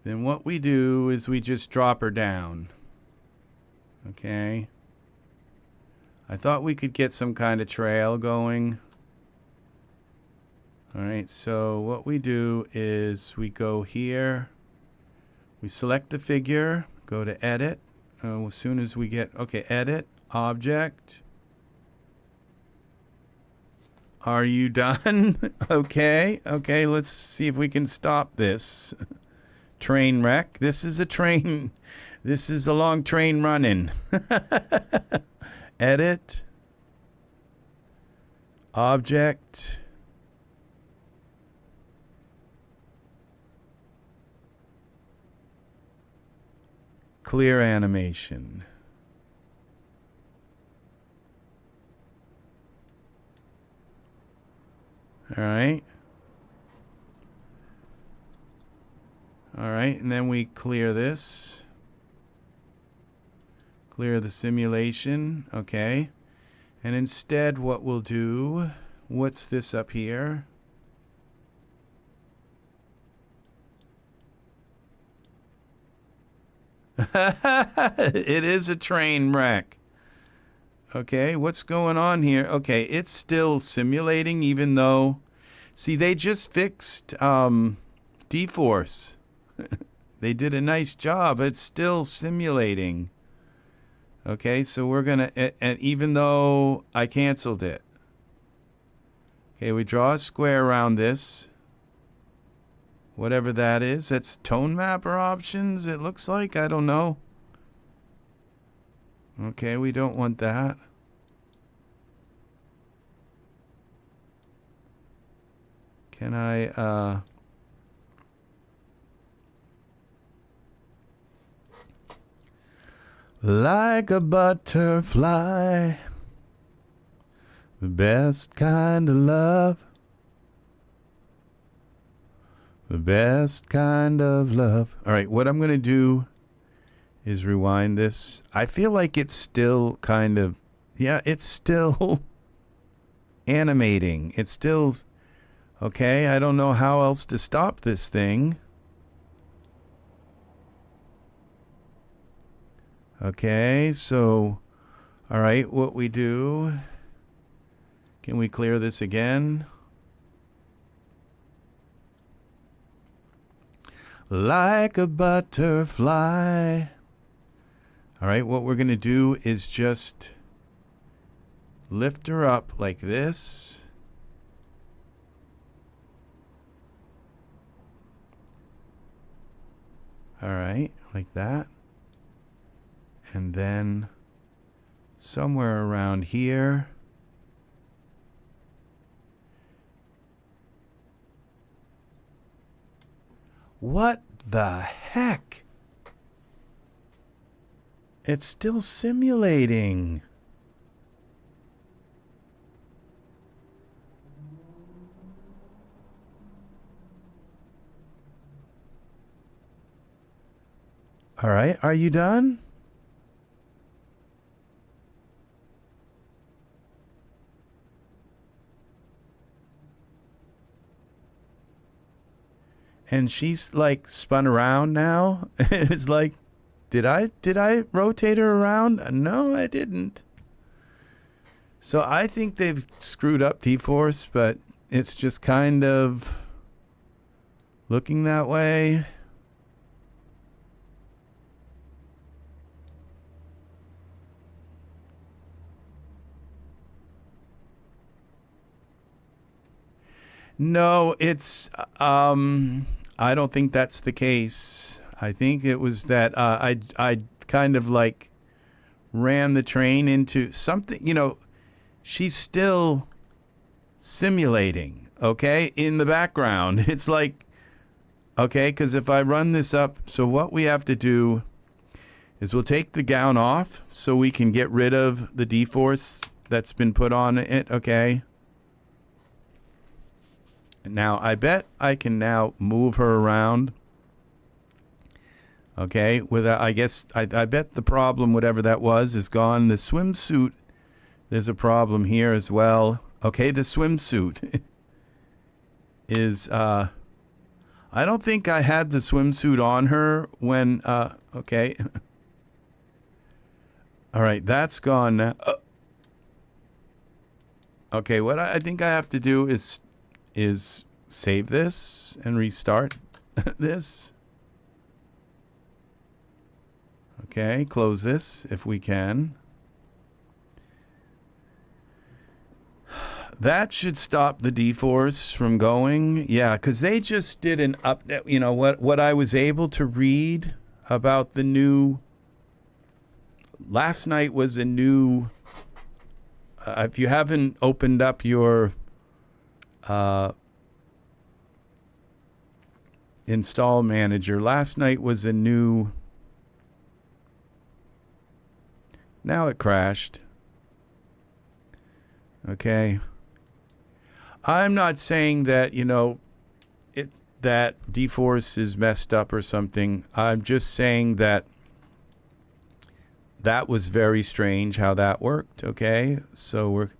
Then what we do is we just drop her down. Okay. I thought we could get some kind of trail going. All right, so what we do is we go here. We select the figure, go to edit. As soon as we get, okay, edit, object. Are you done? Okay, okay, let's see if we can stop this. Train wreck. This is a train. This is a long train running. Edit. Object. Clear animation. All right. All right, and then we clear this. Clear the simulation. Okay. And instead what we'll do, what's this up here? It is a train wreck. Okay, what's going on here? Okay, it's still simulating even though... See, they just fixed D-Force. They did a nice job. It's still simulating. Okay, so we're going to... And even though I canceled it. Okay, we draw a square around this. Whatever that is. That's tone mapper options, it looks like. I don't know. Okay, we don't want that. Can I, like a butterfly, the best kind of love, the best kind of love. All right, what I'm going to do is rewind this. I feel like it's still kind of, yeah, it's still animating. It's still, okay, I don't know how else to stop this thing. Okay, so, all right, what we do, can we clear this again? Like a butterfly. All right, what we're going to do is just lift her up like this. All right, like that. And then somewhere around here. What the heck? It's still simulating. All right, are you done? And she's like spun around now. It's like, did I rotate her around? No, I didn't. So I think they've screwed up D-Force, but it's just kind of looking that way. No, it's I don't think that's the case. I think it was that I kind of like ran the train into something, you know, she's still simulating, okay, in the background. It's like, okay, because if I run this up, so what we have to do is we'll take the gown off so we can get rid of the D-Force that's been put on it, okay? Now, I bet I can now move her around. Okay, with I guess I bet the problem, whatever that was, is gone. The swimsuit, there's a problem here as well. Okay, the swimsuit is I don't think I had the swimsuit on her when okay. All right, that's gone now. Okay, what I think I have to do is save this and restart this. Okay, close this if we can. That should stop the D-Force from going. Yeah, because they just did an update. You know, what I was able to read about the new... Last night was a new... if you haven't opened up your... install manager, last night was a new... Now it crashed. Okay. I'm not saying that, you know, that D-Force is messed up or something. I'm just saying that that was very strange how that worked, okay? So we're...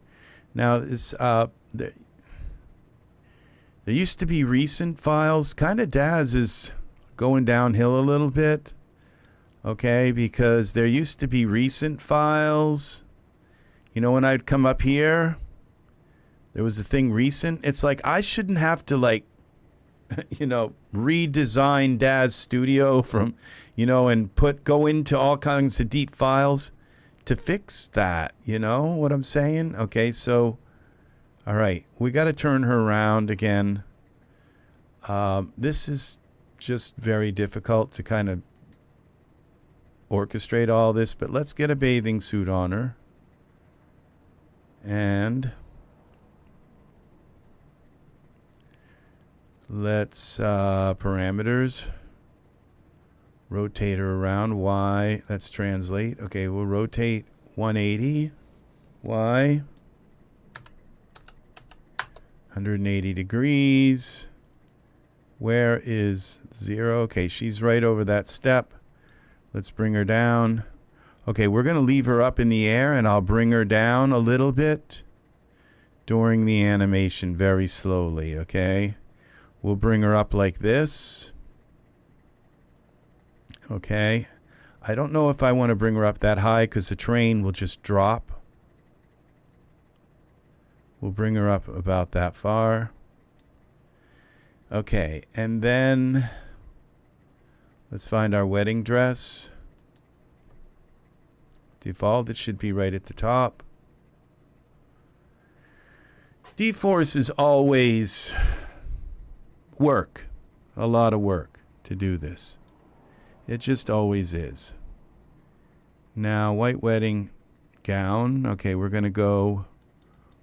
Now, this... there used to be recent files. Kind of Daz is going downhill a little bit. Okay, because there used to be recent files. You know, when I'd come up here, there was a thing recent. It's like I shouldn't have to, like, you know, redesign Daz Studio from, you know, and go into all kinds of deep files to fix that. You know what I'm saying? Okay, so, all right, we got to turn her around again. This is just very difficult to kind of orchestrate all this, but let's get a bathing suit on her. And let's parameters, rotate her around. Y, let's translate. Okay, we'll rotate 180. Y, 180 degrees. Where is 0? Okay, she's right over that step. Let's bring her down. Okay, we're going to leave her up in the air, and I'll bring her down a little bit during the animation very slowly, okay? We'll bring her up like this. Okay. I don't know if I want to bring her up that high because the train will just drop. We'll bring her up about that far. Okay, and then let's find our wedding dress. Default, it should be right at the top. D-Force is always work. A lot of work to do this. It just always is. Now, white wedding gown. Okay, we're going to go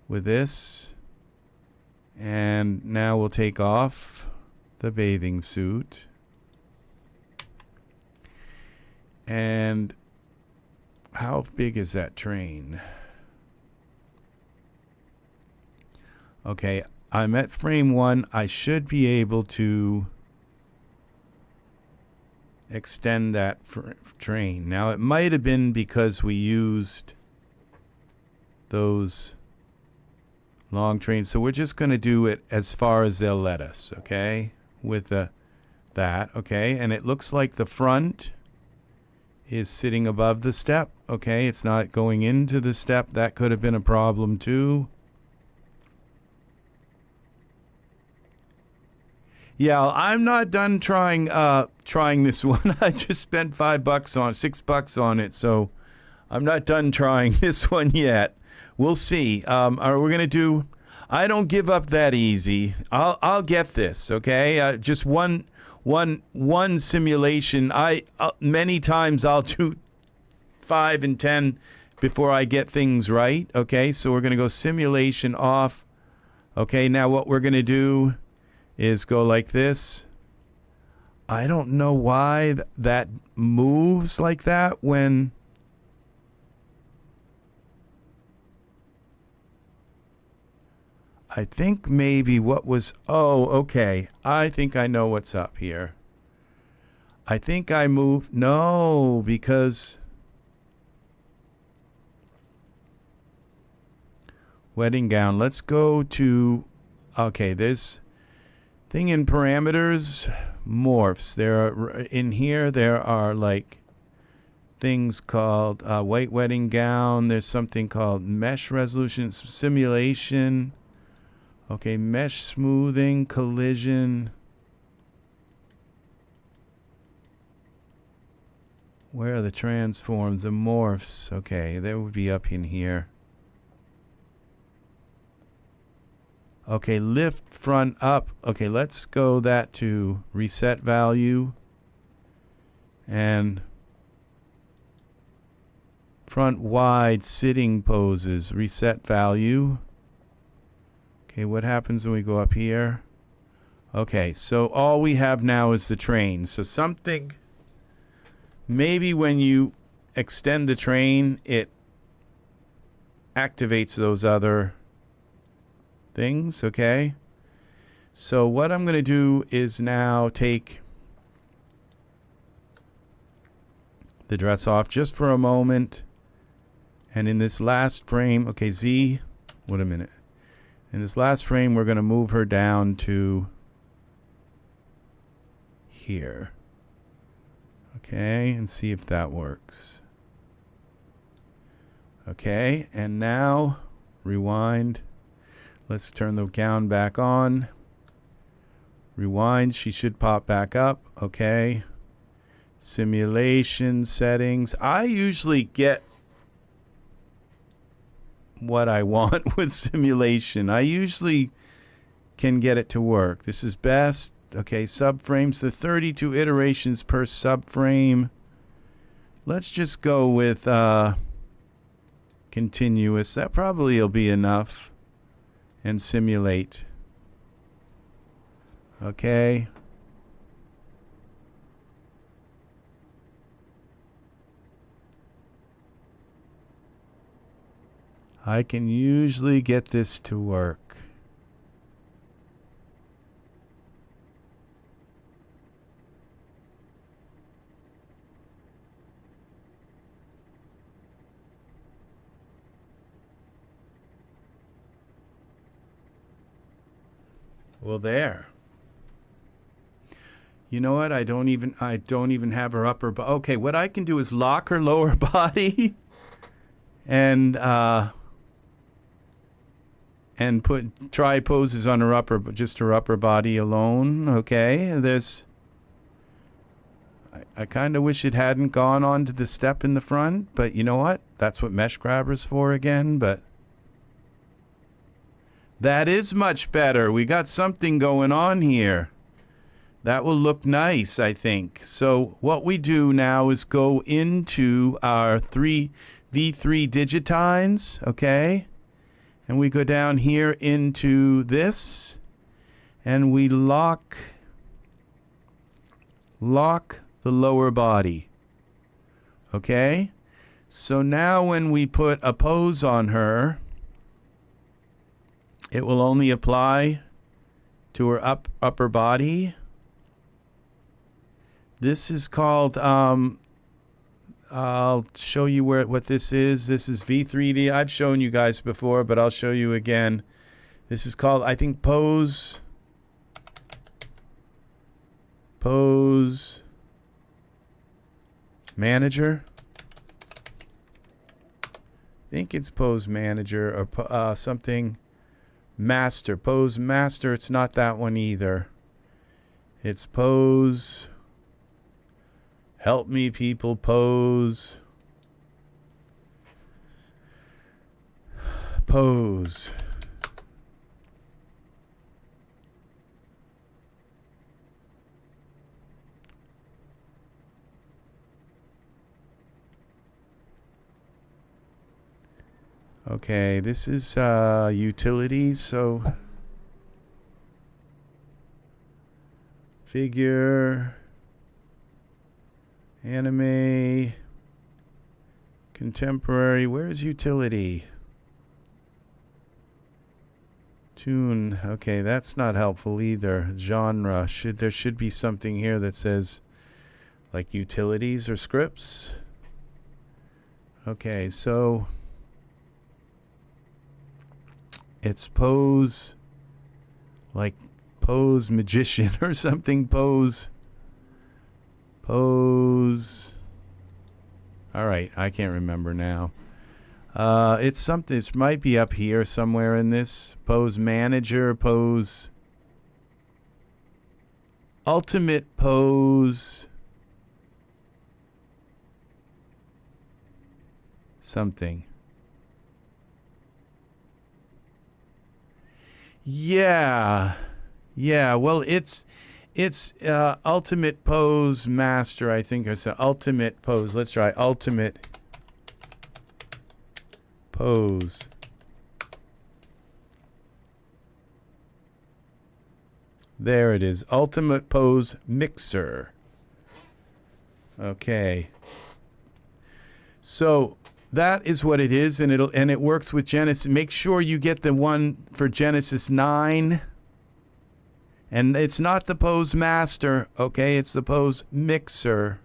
with this. And now we'll take off the bathing suit. And how big is that train? Okay, I'm at frame 1. I should be able to extend that train. Now, it might have been because we used those long trains. So we're just going to do it as far as they'll let us, okay? With that, okay? And it looks like the front is sitting above the step, okay? It's not going into the step. That could have been a problem too. Yeah, I'm not done trying this one. I just spent $6 on it, so I'm not done trying this one yet. We'll see. Are we gonna do? I don't give up that easy. I'll get this. Okay. Just one simulation. Many times I'll do 5 and 10 before I get things right. Okay. So we're gonna go simulation off. Okay. Now what we're gonna do is go like this. I don't know why that moves like that when. I think maybe what was, oh, okay. I think I know what's up here. I think I moved, no, because wedding gown. Let's go to, okay, there's thing in parameters, morphs. There are, in here, there are like things called white wedding gown. There's something called mesh resolution, simulation. Okay, mesh smoothing, collision. Where are the transforms, the morphs? Okay, they would be up in here. Okay, lift front up. Okay, let's go that to reset value. And front wide sitting poses, reset value. Okay, what happens when we go up here? Okay, so all we have now is the train. So something, maybe when you extend the train, it activates those other things, okay? So what I'm going to do is now take the dress off just for a moment. And in this last frame, okay, Z, wait a minute. In this last frame, we're going to move her down to here. Okay, and see if that works. Okay, and now rewind. Let's turn the gown back on. Rewind, she should pop back up. Okay. Simulation settings. I usually get what I want with simulation. I usually can get it to work. This is best. Okay, subframes, the 32 iterations per subframe. Let's just go with continuous. That probably will be enough. And simulate. Okay. I can usually get this to work. Well, there. You know what? I don't even have her upper body. Okay, what I can do is lock her lower body and try poses on her just her upper body alone. Okay, I kind of wish it hadn't gone onto the step in the front, but you know what? That's what mesh grabber's for again, but that is much better. We got something going on here. That will look nice, I think. So what we do now is go into our V3 digitines, okay? And we go down here into this, and we lock the lower body. Okay? So now when we put a pose on her, it will only apply to her upper body. This is called, I'll show you what this is. This is V3D. I've shown you guys before, but I'll show you again. This is called, I think, Pose Manager. I think it's Pose Manager or something. Master. Pose Master. It's not that one either. It's Pose. Help me, people. Pose. Pose. Okay, this is utilities, so figure, anime, contemporary, where's utility? Tune, okay, that's not helpful either. Genre, there should be something here that says like utilities or scripts. Okay, so it's Pose, like Pose Magician or something. Pose. All right, I can't remember now. It's something. It might be up here somewhere in this. Pose Manager. Pose. Ultimate Pose. Something. Yeah. Well, it's Ultimate Pose Master, I think. I said Ultimate Pose. Let's try Ultimate Pose. There it is. Ultimate Pose Mixer. Okay. So that is what it is, and it works with Genesis. Make sure you get the one for Genesis 9. And it's not the Pose Master, okay? It's the Pose Mixer.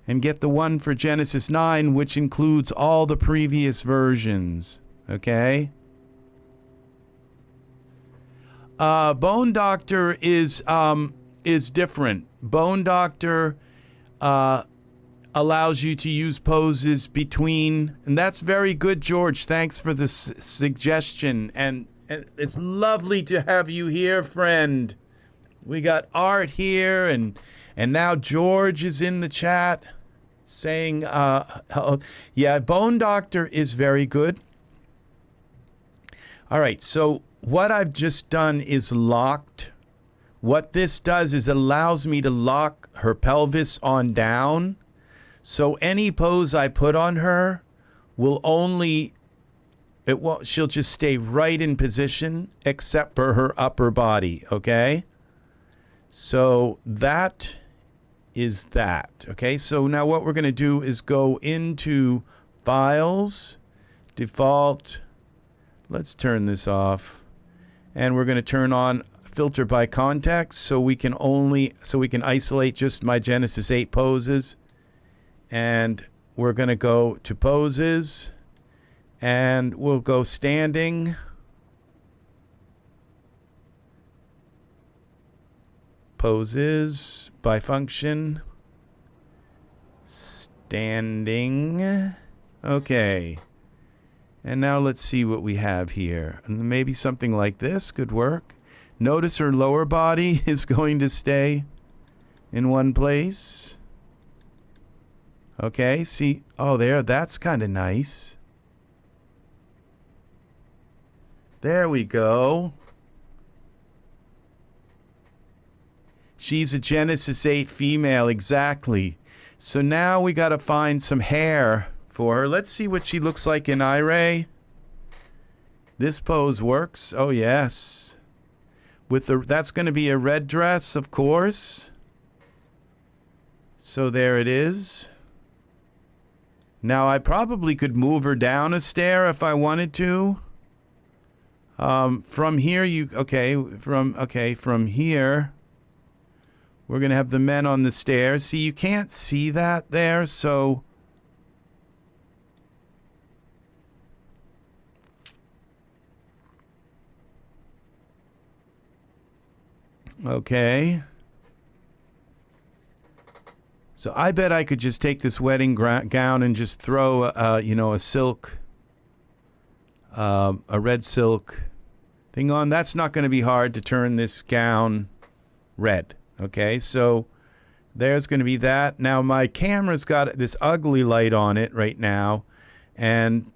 And get the one for Genesis 9, which includes all the previous versions, okay? Bone Doctor is different. Bone Doctor allows you to use poses between, and that's very good, George. Thanks for the suggestion, and it's lovely to have you here, friend. We got Art here, and now George is in the chat saying, yeah, Bone Doctor is very good. All right, so what I've just done is locked. What this does is it allows me to lock her pelvis on down. So any pose I put on her will only, she'll just stay right in position except for her upper body, okay? So that is that, okay? So now what we're going to do is go into Files, Default. Let's turn this off. And we're going to turn on Filter by Context so we can isolate just my Genesis 8 poses. And we're going to go to Poses, and we'll go Standing. Poses by function. Standing. Okay. And now let's see what we have here. And maybe something like this could work. Notice her lower body is going to stay in one place. Okay, see, oh, that's kind of nice. There we go. She's a Genesis 8 female, exactly. So now we got to find some hair for her. Let's see what she looks like in iRay. This pose works. Oh, yes. That's going to be a red dress, of course. So there it is. Now, I probably could move her down a stair if I wanted to. From here, from here, we're going to have the men on the stairs. See, you can't see that there, so... Okay. So I bet I could just take this wedding gown and just throw, you know, a silk, a red silk thing on. That's not going to be hard to turn this gown red. Okay, so there's going to be that. Now my camera's got this ugly light on it right now, and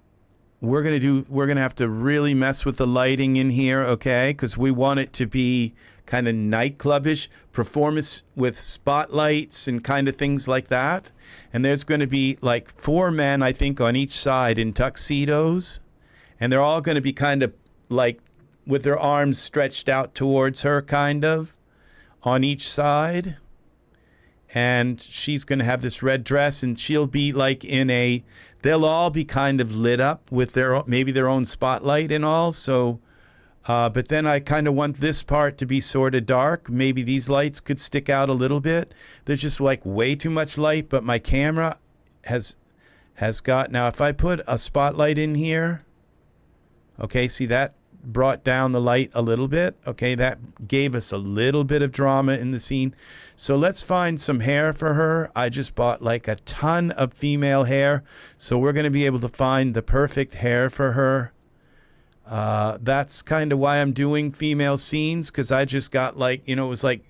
we're going to have to really mess with the lighting in here, okay? Because we want it to be kind of nightclubish, performance with spotlights and kind of things like that. And there's going to be like 4 men, I think, on each side in tuxedos. And they're all going to be kind of like with their arms stretched out towards her, kind of, on each side. And she's going to have this red dress, and she'll be like in a... They'll all be kind of lit up with their maybe their own spotlight and all. So... but then I kind of want this part to be sort of dark. Maybe these lights could stick out a little bit. There's just like way too much light, but my camera has got... Now, if I put a spotlight in here, okay, see that brought down the light a little bit. Okay, that gave us a little bit of drama in the scene. So let's find some hair for her. I just bought like a ton of female hair. So we're going to be able to find the perfect hair for her. That's kind of why I'm doing female scenes, because I just got like, you know, it was like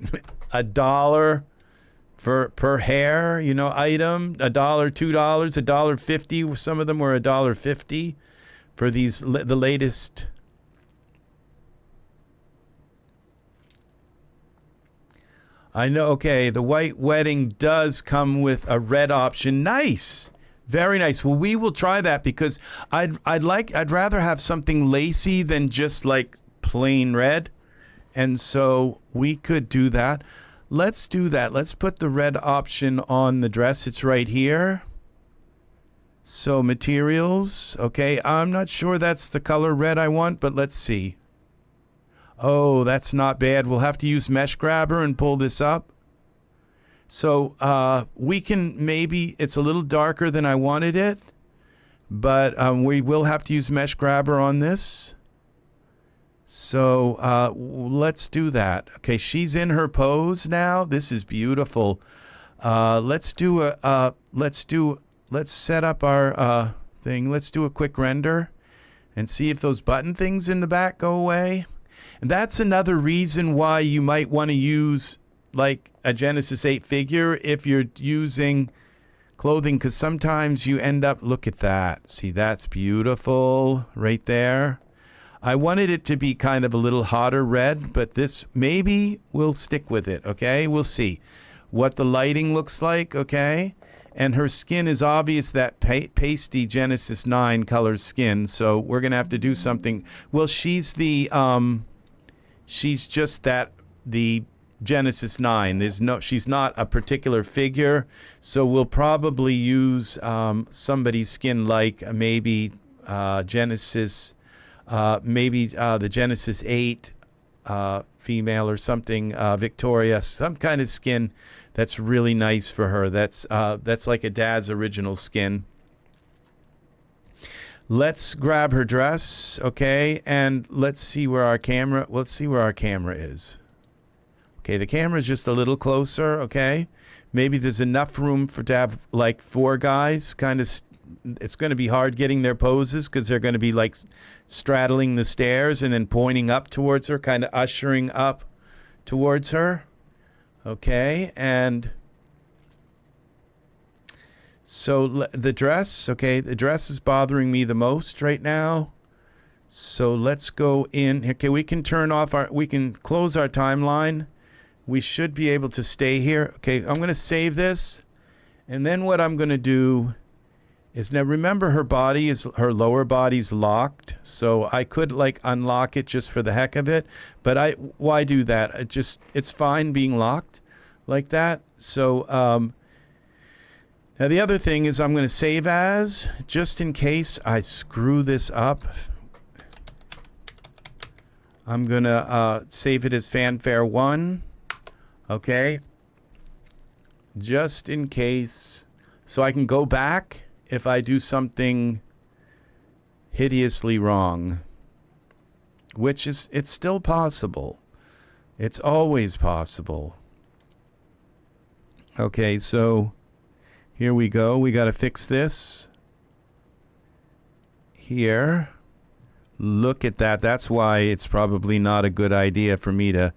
$1 per hair, you know, item, $1, $2, $1.50. Some of them were $1.50 for these, the latest. I know, okay, the white wedding does come with a red option. Nice. Very nice. Well, we will try that, because I'd rather have something lacy than just like plain red. And so we could do that. Let's do that. Let's put the red option on the dress. It's right here. So materials. Okay, I'm not sure that's the color red I want, but let's see. Oh, that's not bad. We'll have to use mesh grabber and pull this up. So we can maybe, it's a little darker than I wanted it, but we will have to use mesh grabber on this. So let's do that. Okay, she's in her pose now. This is beautiful. Let's set up our thing. Let's do a quick render and see if those button things in the back go away. And that's another reason why you might want to use like a Genesis 8 figure if you're using clothing, because sometimes you end up, look at that. See, that's beautiful right there. I wanted it to be kind of a little hotter red, but this maybe we'll stick with it, okay? We'll see what the lighting looks like, okay? And her skin is obvious, that pasty Genesis 9 color skin, so we're going to have to do something. Well, she's the... she's just that, the Genesis 9. She's not a particular figure, so we'll probably use somebody's skin, like maybe Genesis, the Genesis 8 female or something, Victoria, some kind of skin that's really nice for her. That's like a Daz original skin. Let's grab her dress, okay, and let's see where our camera is. Okay, the camera is just a little closer, okay? Maybe there's enough room to have like 4 guys. Kind of, it's going to be hard getting their poses because they're going to be like straddling the stairs and then pointing up towards her, kind of ushering up towards her. Okay, and... so the dress, okay, the dress is bothering me the most right now. So let's go in. Okay, we can close our timeline. We should be able to stay here. Okay, I'm going to save this. And then what I'm going to do is, now remember her lower body's locked. So I could like unlock it just for the heck of it. But why do that? It's fine being locked like that. So, Now the other thing is I'm going to save as, just in case I screw this up. I'm going to save it as fanfare 1. Okay. Just in case. So I can go back if I do something hideously wrong. Which is, it's still possible. It's always possible. Okay, so here we go. We got to fix this. Here. Look at that. That's why it's probably not a good idea for me to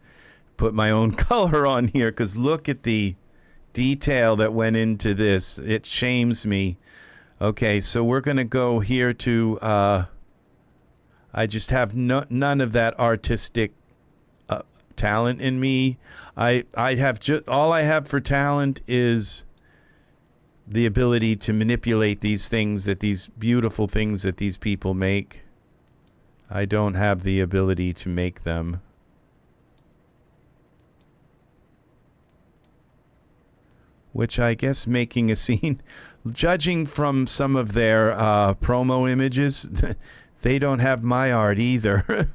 put my own color on here, because look at the detail that went into this. It shames me. Okay, so we're going to go here to, I just have none of that artistic talent in me. I have just, all I have for talent is the ability to manipulate these things, that these beautiful things that these people make. I don't have the ability to make them. Which I guess making a scene, judging from some of their promo images, they don't have my art either.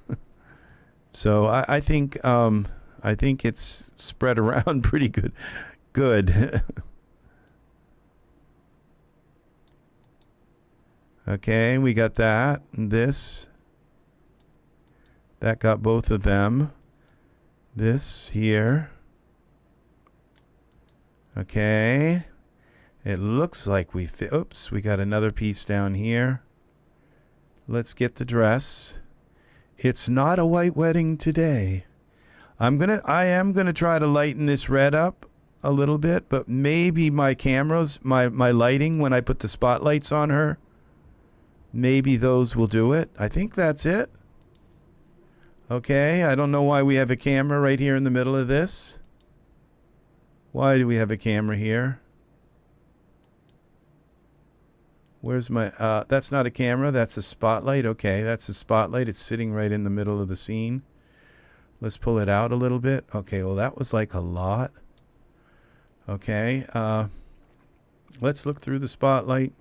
So I think it's spread around pretty good. Good. Okay, we got that and this. That got both of them. This here. Okay. It looks like we fit. Oops, we got another piece down here. Let's get the dress. It's not a white wedding today. I am gonna try to lighten this red up a little bit, but maybe my cameras, my lighting when I put the spotlights on her, maybe those will do it. I think that's it. Okay, I don't know why we have a camera right here in the middle of this. Why do we have a camera here? Where's my, that's not a camera, that's a spotlight. Okay, that's a spotlight. It's sitting right in the middle of the scene. Let's pull it out a little bit. Okay, well that was like a lot. Okay, let's look through the spotlight.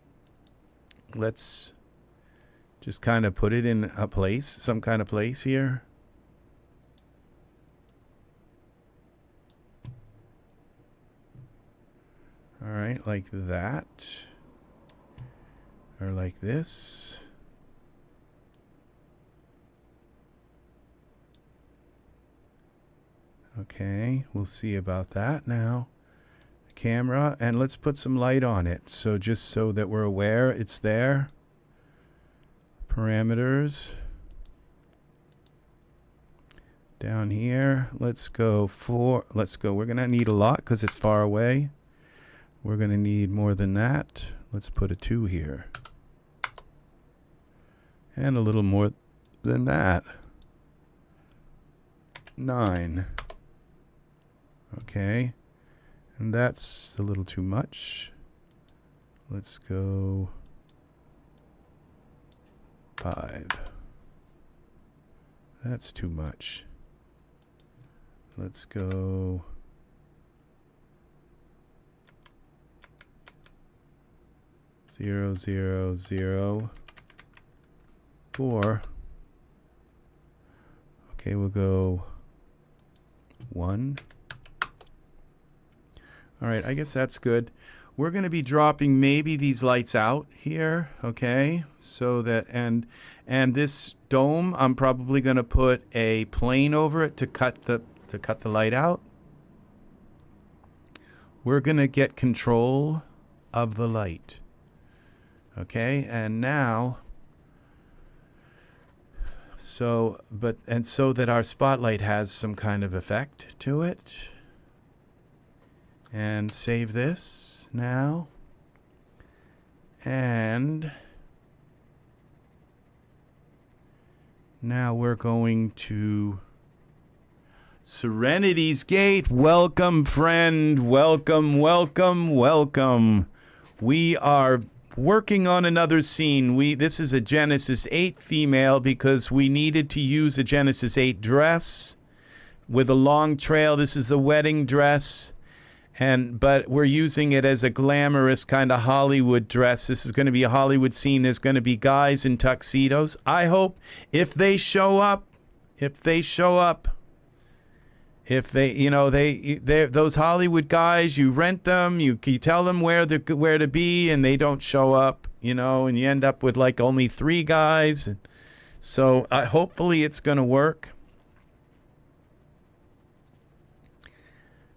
Let's just kind of put it in a place, some kind of place here. All right, like that. Or like this. Okay, we'll see about that now. The camera, and let's put some light on it. So just so that we're aware it's there. Parameters. Down here, let's go, we're gonna need a lot because it's far away. We're gonna need more than that. Let's put a 2 here. And a little more than that. 9. Okay. And that's a little too much. Let's go 5. That's too much. Let's go 0, 0, 0, 4. Okay, we'll go 1. All right, I guess that's good. We're going to be dropping maybe these lights out here, okay? So that, and this dome, I'm probably going to put a plane over it to cut the light out. We're going to get control of the light. Okay, and now, so that our spotlight has some kind of effect to it. And save this now. And now we're going to Serenity's Gate. Welcome, friend. Welcome, welcome, welcome. We are working on another scene. This is a Genesis 8 female because we needed to use a Genesis 8 dress with a long trail. This is the wedding dress. but we're using it as a glamorous kind of Hollywood dress. This is going to be a Hollywood scene. There's going to be guys in tuxedos. I hope if they show up, they're those Hollywood guys, you rent them, you tell them where to be, and they don't show up, and you end up with like only 3 guys. So hopefully it's going to work.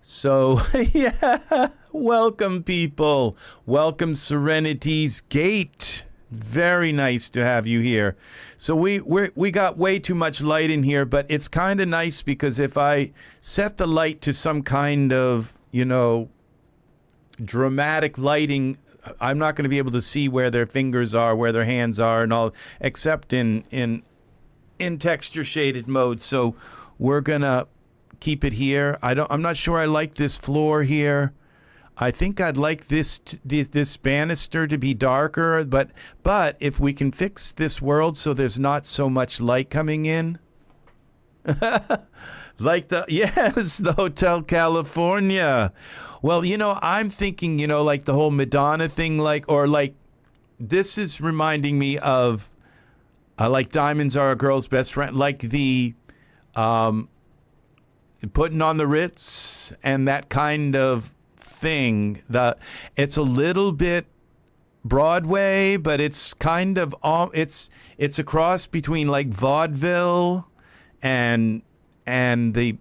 So, yeah, welcome, people. Welcome, Serenity's Gate. Very nice to have you here. So we got way too much light in here, but it's kind of nice because if I set the light to some kind of, dramatic lighting, I'm not going to be able to see where their fingers are, where their hands are, and all, except in texture shaded mode. So we're gonna keep it here. I'm not sure I like this floor here. I think I'd like this banister to be darker, but if we can fix this world so there's not so much light coming in. Like the Hotel California. Well, I'm thinking, like the whole Madonna thing, this is reminding me of like Diamonds Are a Girl's Best Friend, like the Putting on the Ritz and that kind of thing. It's a little bit Broadway, but it's kind of it's a cross between like vaudeville and the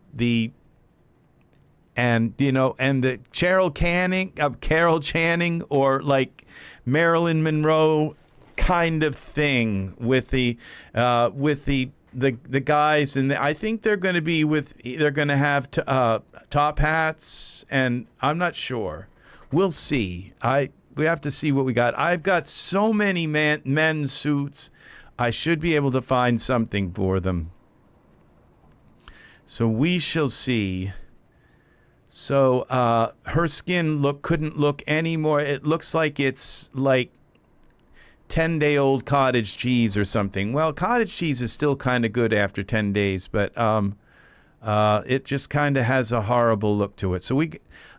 Carol Channing or like Marilyn Monroe kind of thing with the guys, and I think they're going to have top hats, and I'm not sure. We'll see. We have to see what we got. I've got so many men's suits. I should be able to find something for them. So we shall see. So her skin couldn't look any more. It looks like it's like 10-day-old cottage cheese or something. Well, cottage cheese is still kind of good after 10 days, but it just kind of has a horrible look to it. So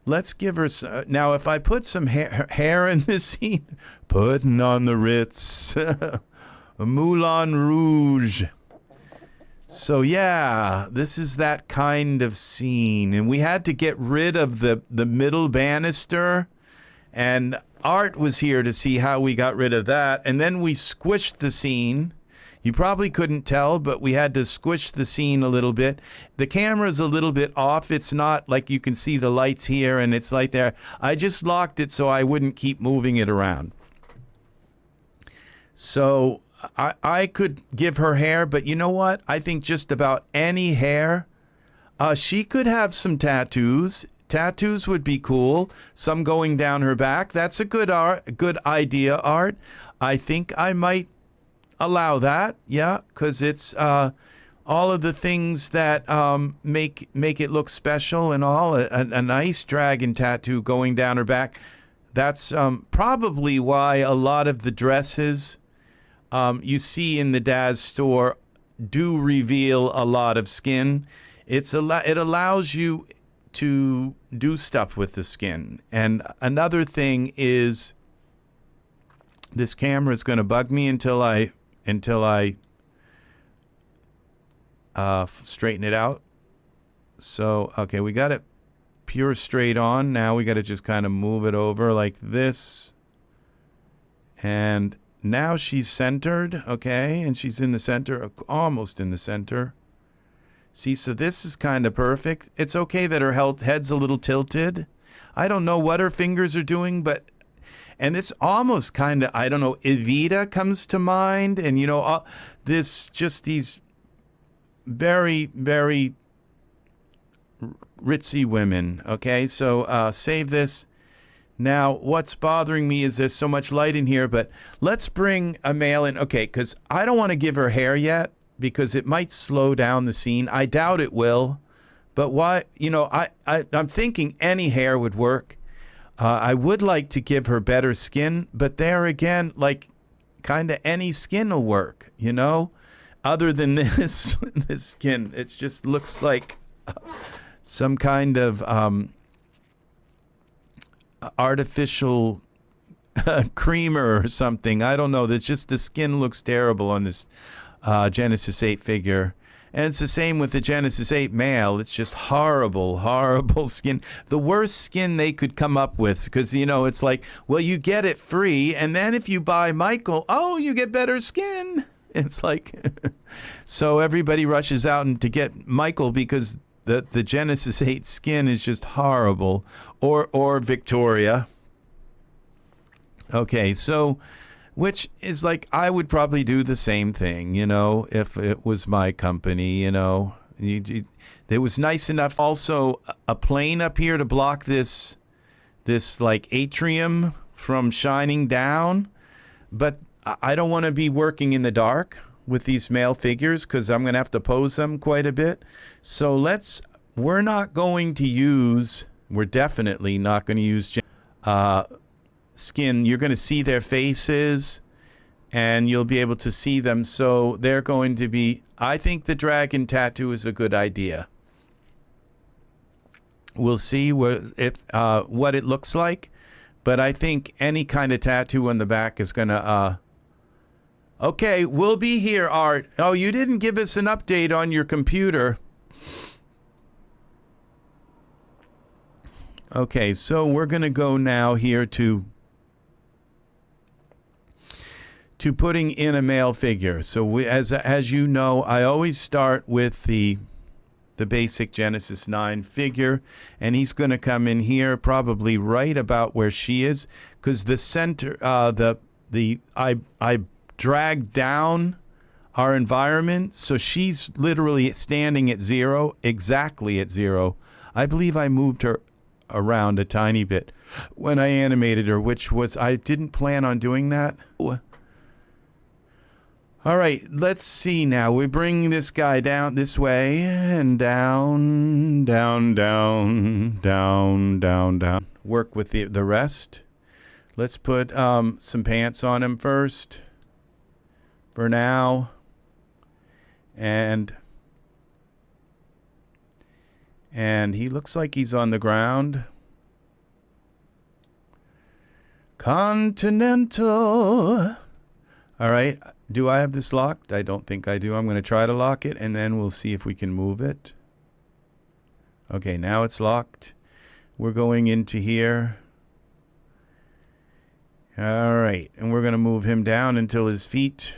let's give her now. If I put some hair in this scene, putting on the Ritz, Moulin Rouge. So yeah, this is that kind of scene, and we had to get rid of the middle banister, and Art was here to see how we got rid of that, and then we squished the scene. You probably couldn't tell, but we had to squish the scene a little bit. The camera's a little bit off. It's not like you can see the lights here and it's light there. I just locked it so I wouldn't keep moving it around. So I could give her hair, but you know what? I think just about any hair. She could have some tattoos. Tattoos would be cool. Some going down her back. That's a good idea, Art. I think I might allow that. Yeah, because it's all of the things that make it look special and all. A nice dragon tattoo going down her back. That's probably why a lot of the dresses you see in the Daz store do reveal a lot of skin. It allows you to do stuff with the skin. And another thing is, this camera is going to bug me until I straighten it out. So, okay, we got it pure straight on. Now we got to just kind of move it over like this. And now she's centered, okay? And she's in the center, almost in the center. See, so this is kind of perfect. It's okay that her head's a little tilted. I don't know what her fingers are doing, and this almost kind of, I don't know, Evita comes to mind. And, these very, very ritzy women, okay? So save this. Now, what's bothering me is there's so much light in here, but let's bring a male in. Okay, because I don't want to give her hair yet, because it might slow down the scene. I doubt it will, but why? I'm thinking any hair would work. I would like to give her better skin, but there again, like, kind of any skin will work, other than this skin. It just looks like some kind of artificial creamer or something. I don't know. That's just the skin looks terrible on this Genesis 8 figure. And it's the same with the Genesis 8 male. It's just horrible, horrible skin. The worst skin they could come up with, because, you know, it's like, well, you get it free, and then if you buy Michael, oh, you get better skin. It's like, so everybody rushes out and to get Michael because the Genesis 8 skin is just horrible. Or Victoria. Okay, so... which is like, I would probably do the same thing, you know, if it was my company, you know. It was nice enough. Also, a plane up here to block this like atrium from shining down. But I don't want to be working in the dark with these male figures because I'm going to have to pose them quite a bit. So we're definitely not going to use skin. You're going to see their faces and you'll be able to see them. So they're going to be, I think the dragon tattoo is a good idea. We'll see what it looks like, but I think any kind of tattoo on the back is going to okay, we'll be here, Art. Oh, you didn't give us an update on your computer. Okay, so we're going to go now here to putting in a male figure. So as you know, I always start with the basic Genesis 9 figure, and he's going to come in here probably right about where she is, because the center, I dragged down our environment, so she's literally standing at 0, exactly at 0. I believe I moved her around a tiny bit when I animated her, which was, I didn't plan on doing that. All right, let's see now. We bring this guy down this way and down, down, down, down, down, down. Work with the rest. Let's put some pants on him first for now. And he looks like he's on the ground. Continental. All right. Do I have this locked? I don't think I do. I'm going to try to lock it, and then we'll see if we can move it. Okay, now it's locked. We're going into here. All right, and we're going to move him down until his feet.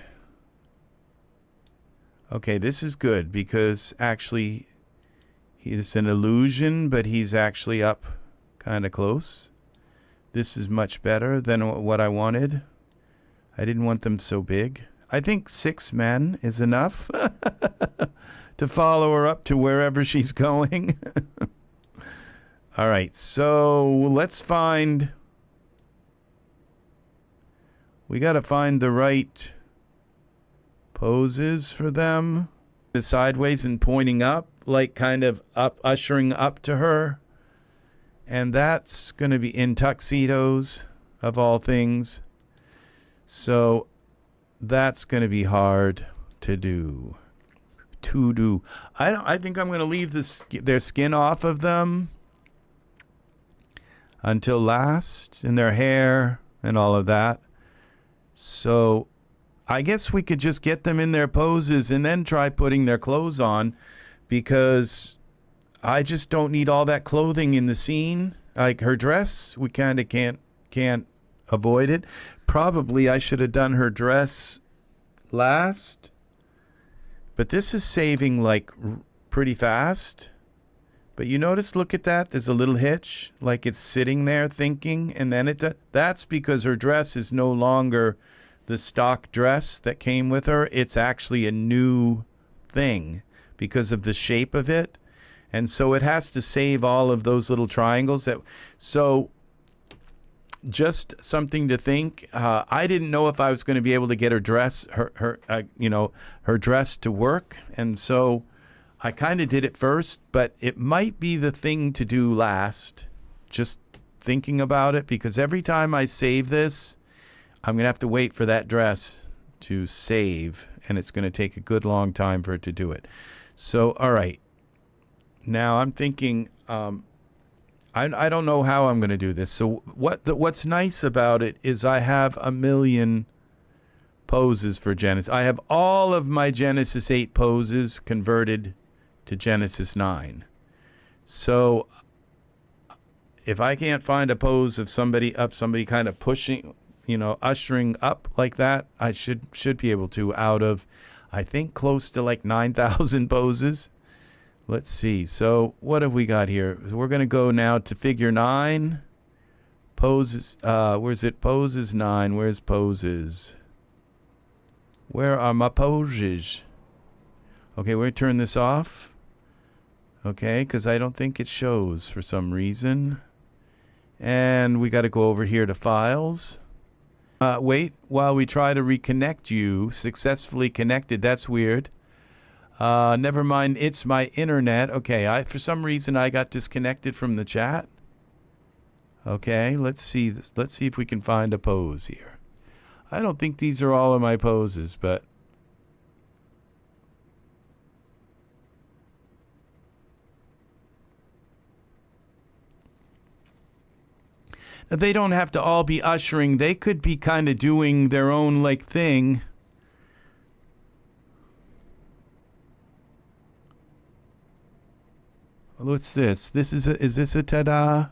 Okay, this is good because actually it's an illusion, but he's actually up kind of close. This is much better than what I wanted. I didn't want them so big. I think 6 men is enough to follow her up to wherever she's going. All right, so let's find... we got to find the right poses for them. The sideways and pointing up, like kind of up, ushering up to her. And that's going to be in tuxedos, of all things. So that's going to be hard to do. I think I'm going to leave their skin off of them until last, and their hair and all of that. So I guess we could just get them in their poses and then try putting their clothes on, because I just don't need all that clothing in the scene. Like her dress, we kind of can't avoid it. Probably I should have done her dress last, but this is saving like pretty fast. But you notice, look at that, there's a little hitch, like it's sitting there thinking, and then that's because her dress is no longer the stock dress that came with her. It's actually a new thing because of the shape of it. And so it has to save all of those little triangles. So just something to think. I didn't know if I was going to be able to get her dress, her dress to work. And so I kind of did it first, but it might be the thing to do last, just thinking about it, because every time I save this, I'm going to have to wait for that dress to save, and it's going to take a good long time for it to do it. So, all right. Now I'm thinking I don't know how I'm going to do this. So what's nice about it is I have a million poses for Genesis. I have all of my Genesis 8 poses converted to Genesis 9. So if I can't find a pose of somebody kind of pushing, ushering up like that, I should be able to out of, I think, close to like 9,000 poses. Let's see. So what have we got here? So we're going to go now to figure 9. Poses. Where's it? Poses 9. Where's poses? Where are my poses? Okay, we're going to turn this off. Okay, because I don't think it shows for some reason. And we got to go over here to files. Wait while we try to reconnect you. Successfully connected. That's weird. Never mind, it's my internet. Okay, for some reason I got disconnected from the chat. Okay, let's see this. Let's see if we can find a pose here. I don't think these are all of my poses, but they don't have to all be ushering. They could be kind of doing their own like thing. What's this? Is this a ta-da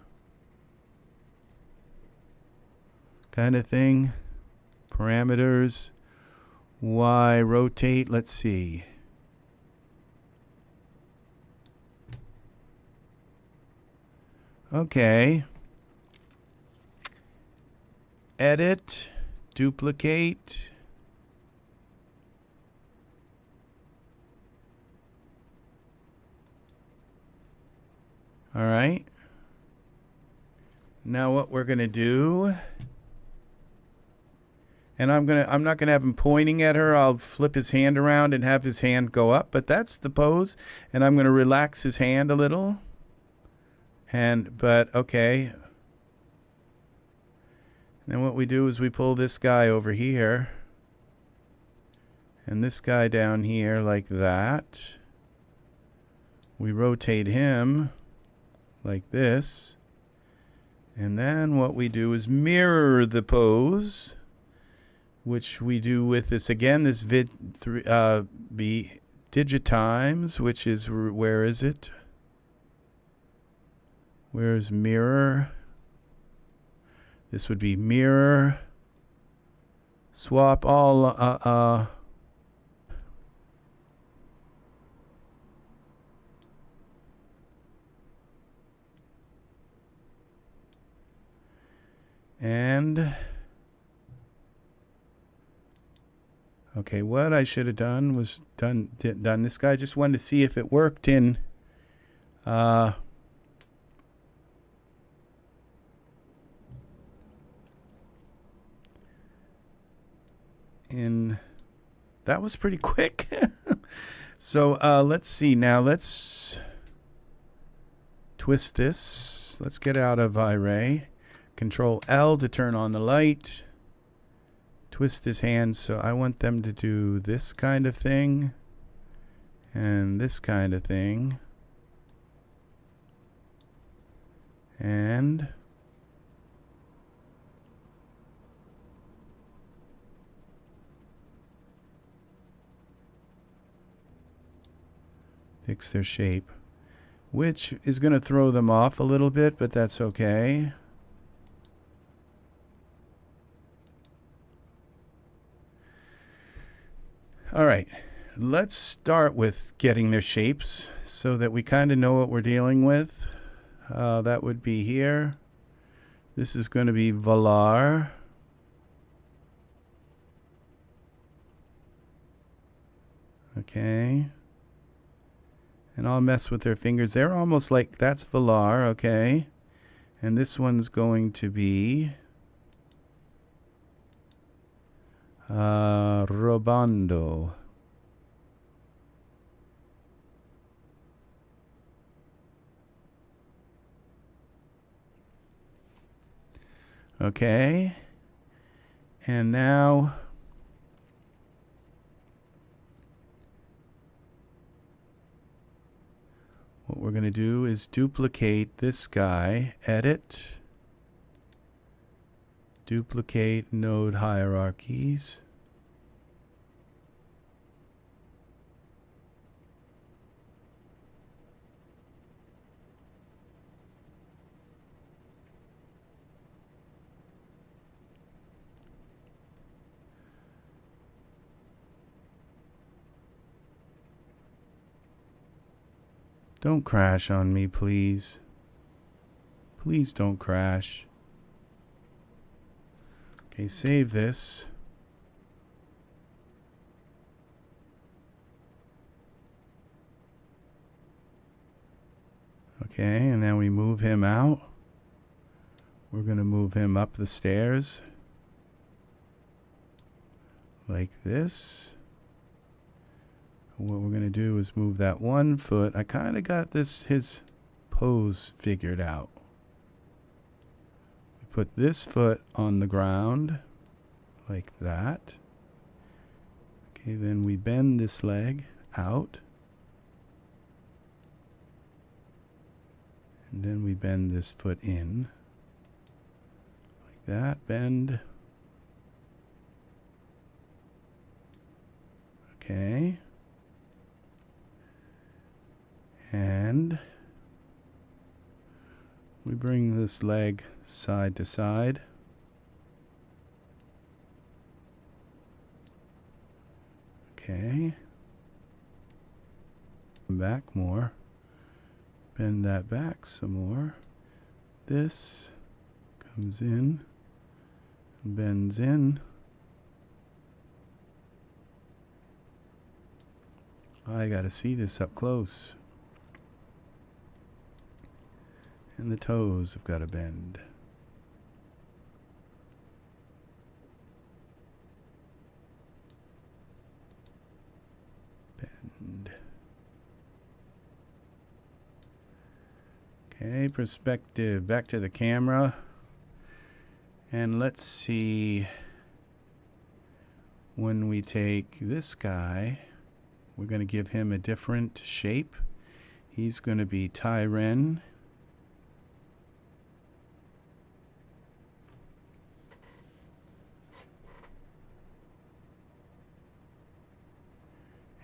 kind of thing? Parameters. Y, rotate. Let's see. Okay. Edit. Duplicate. All right. Now what we're going to do, and I'm not going to have him pointing at her. I'll flip his hand around and have his hand go up, but that's the pose. And I'm going to relax his hand a little. But okay. Then what we do is we pull this guy over here and this guy down here like that. We rotate him like this, and then what we do is mirror the pose, which we do with this again, this digitimes, which is, where is it? Where's mirror? This would be mirror, swap all and okay, what I should have done was done this guy. Just wanted to see if it worked in that was pretty quick. So let's see now. Let's twist this. Let's get out of iRay. Control L to turn on the light. Twist his hands. So I want them to do this kind of thing and this kind of thing. And fix their shape, which is going to throw them off a little bit, but that's okay. All right, let's start with getting their shapes so that we kind of know what we're dealing with. That would be here. This is going to be Valar. Okay. And I'll mess with their fingers. They're almost like, that's Valar, okay. And this one's going to be Robando. Okay. And now What we're going to do is duplicate this guy, edit, duplicate node hierarchies. Don't crash on me, please. Please don't crash. Okay, save this. Okay, and then we move him out. We're going to move him up the stairs. Like this. What we're going to do is move that 1 foot. I kind of got his pose figured out. We put this foot on the ground like that. Okay, then we bend this leg out. And then we bend this foot in. Like that, bend. Okay. And we bring this leg side to side. Okay. Back more. Bend that back some more. This comes in and bends in. I gotta see this up close. And the toes have got to bend. Bend. Okay, perspective. Back to the camera. And let's see, when we take this guy, we're going to give him a different shape. He's going to be Tyren.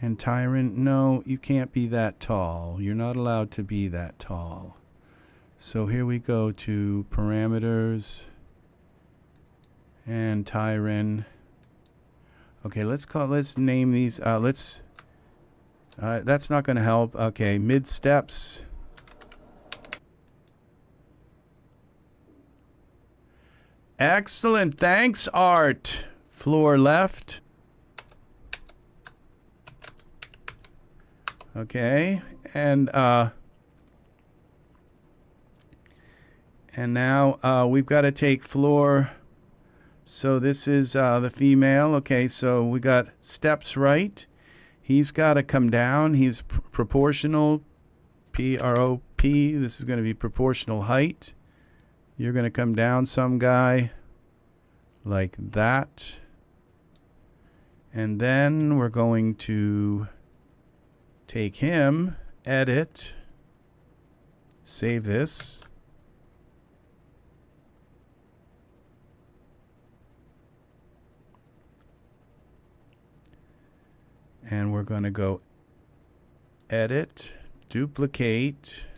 And Tyren, no, you can't be that tall. You're not allowed to be that tall. So here we go to parameters and Tyren. Okay, let's name these. That's not going to help. Okay, mid steps. Excellent. Thanks, Art. Floor left. Okay, and now we've got to take floor. So this is the female. Okay, so we got steps right. He's got to come down. He's proportional, P-R-O-P. This is going to be proportional height. You're going to come down some guy like that. And then we're going to take him, edit, save this. And we're going to go edit, duplicate.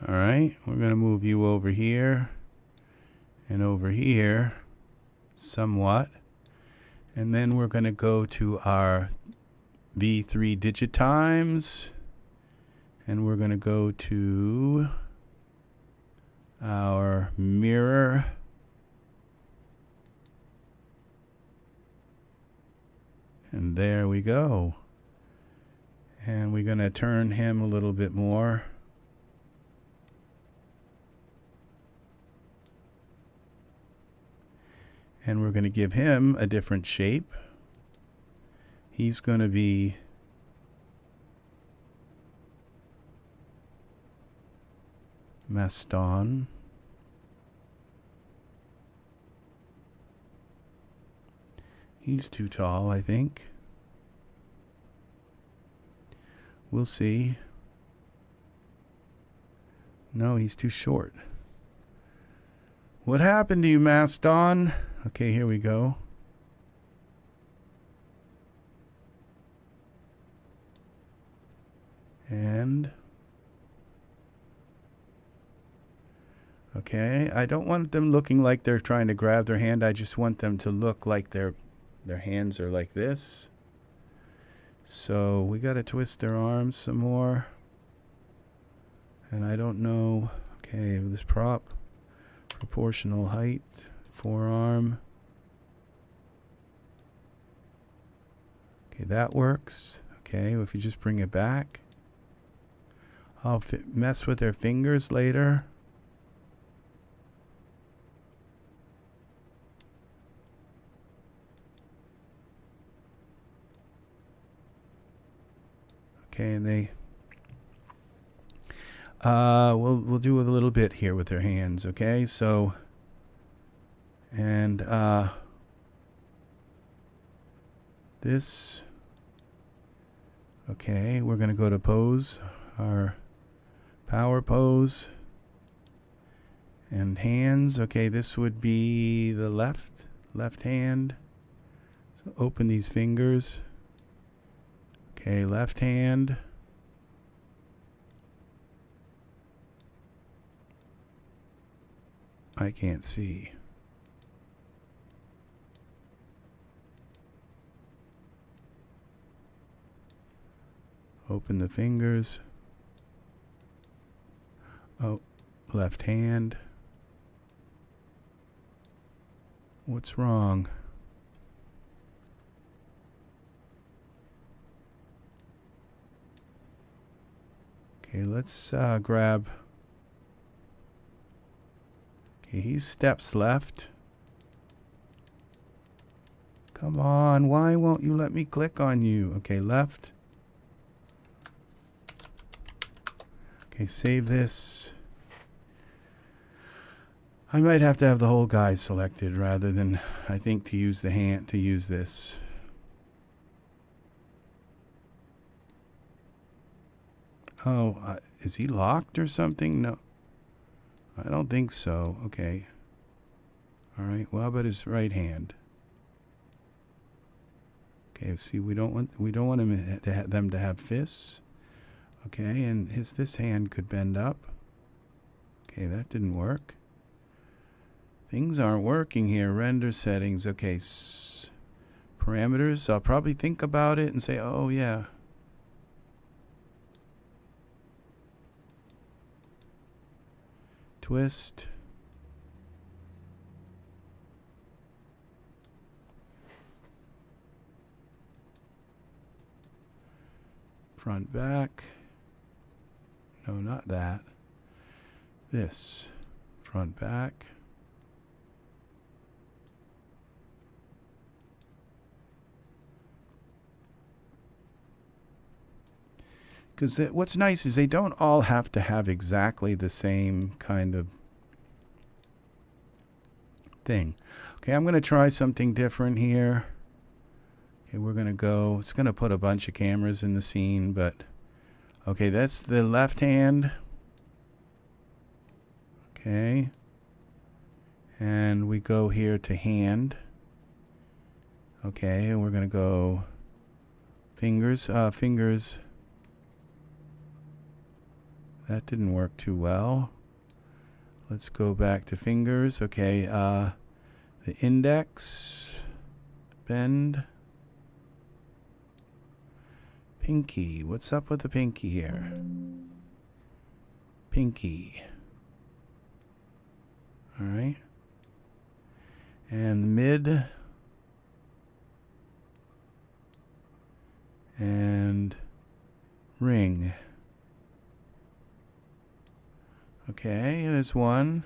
All right, we're going to move you over here and over here somewhat. And then we're going to go to our V3 Digitimes. And we're going to go to our mirror. And there we go. And we're going to turn him a little bit more. And we're going to give him a different shape. He's going to be Maston. He's too tall, I think. We'll see. No, he's too short. What happened to you, Maston? Okay, here we go. And okay, I don't want them looking like they're trying to grab their hand. I just want them to look like their hands are like this. So we got to twist their arms some more. And I don't know. Okay, this prop, proportional height, forearm. Okay, that works. Okay, if you just bring it back. I'll mess with their fingers later. Okay, and they we'll do a little bit here with their hands, okay? So and this, okay, we're going to go to pose, our power pose, and hands. Okay, this would be the left hand. So open these fingers. Okay, left hand. I can't see. Open the fingers. Oh, left hand. What's wrong? Okay, let's grab. Okay, he steps left. Come on, why won't you let me click on you? Okay, left. Okay, save this. I might have to have the whole guy selected rather than, I think, to use the hand, to use this. Oh, is he locked or something? No. I don't think so. Okay. All right. Well, how about his right hand? Okay. See, we don't want him them to have fists. Okay, and this hand could bend up. Okay, that didn't work. Things aren't working here. Render settings. Okay, parameters. I'll probably think about it and say, oh yeah. Twist. Front, back. No, not that. This. Front, back. Because what's nice is they don't all have to have exactly the same kind of thing. Okay, I'm going to try something different here. Okay, we're going to go. It's going to put a bunch of cameras in the scene, but okay, that's the left hand. Okay. And we go here to hand. Okay, and we're going to go fingers, fingers. That didn't work too well. Let's go back to fingers. Okay, the index, bend. Pinky. What's up with the pinky here? Pinky. All right. And the mid. and ring. Okay, there's one.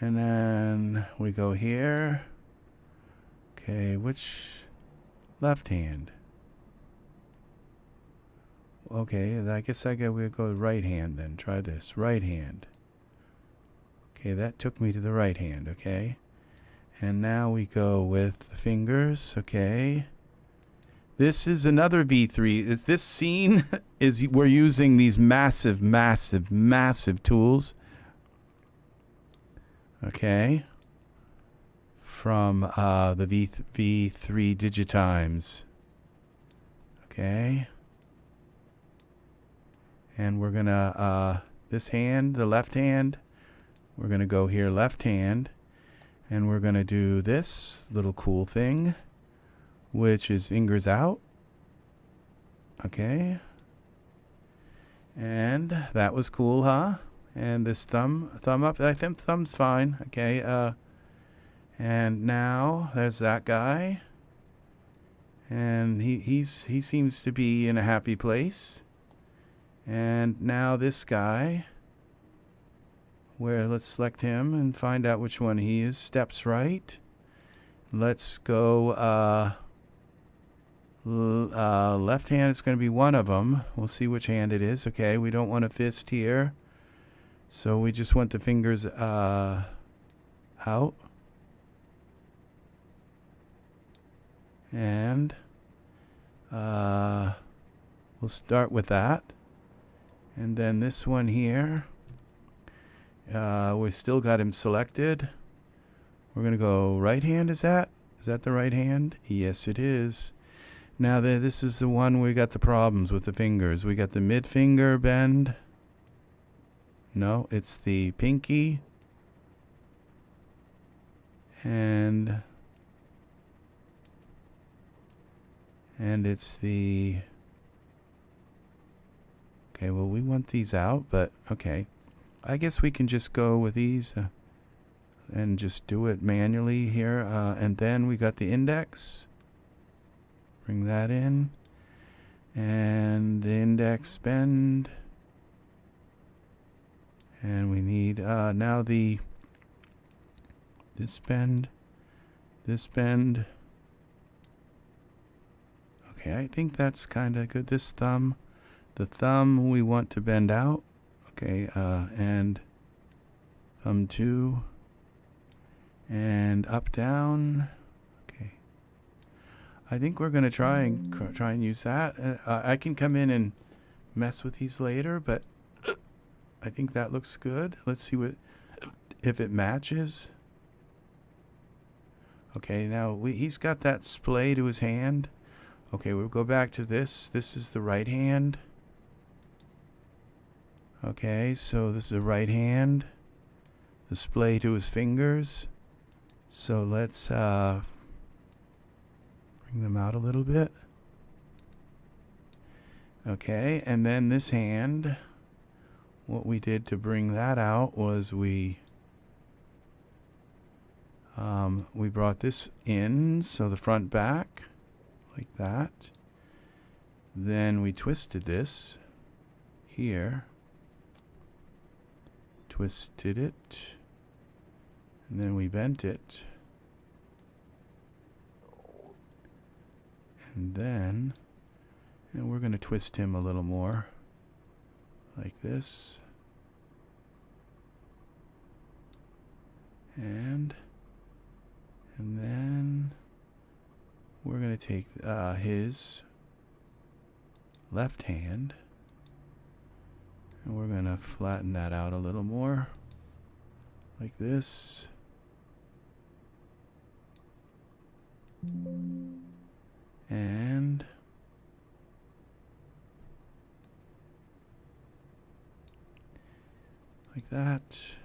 And then we go here. Okay, which left hand? Okay, I guess we'll go right hand then. Try this. Right hand. Okay, that took me to the right hand, okay? And now we go with the fingers, okay? This is another V3. This scene is we're using these massive, massive, massive tools. Okay. From the V3 Digitimes. Okay. And we're gonna, this hand, the left hand, we're gonna go here, left hand, and we're gonna do this little cool thing, which is fingers out. Okay. And that was cool, huh? And this thumb up, I think thumb's fine. Okay, and now there's that guy. And he seems to be in a happy place. And now this guy, let's select him and find out which one he is. Steps right. Let's go left hand is going to be one of them. We'll see which hand it is. Okay, we don't want a fist here. So we just want the fingers out. And we'll start with that. And then this one here, we still got him selected. We're going to go right hand, is that the right hand? Yes, it is. Now this is the one we got the problems with the fingers. We got the mid finger bend. No, it's the pinky. And it's the... Okay, well, we want these out, but okay. I guess we can just go with these and just do it manually here. And then we got the index. Bring that in. And the index bend. And we need now this bend. This bend. Okay, I think that's kind of good. This thumb. The thumb we want to bend out. Okay, and thumb 2. And up, down. Okay. I think we're going to try and use that. I can come in and mess with these later, but I think that looks good. Let's see if it matches. Okay, now he's got that splay to his hand. Okay, we'll go back to this. This is the right hand. Okay, so this is the right hand. The splay to his fingers. So let's bring them out a little bit. Okay, and then this hand, what we did to bring that out was we brought this in, so the front back, like that. Then we twisted this here. Twisted it. And then we bent it. And we're going to twist him a little more. Like this. And then we're going to take his left hand. And we're going to flatten that out a little more. Like this. And like that.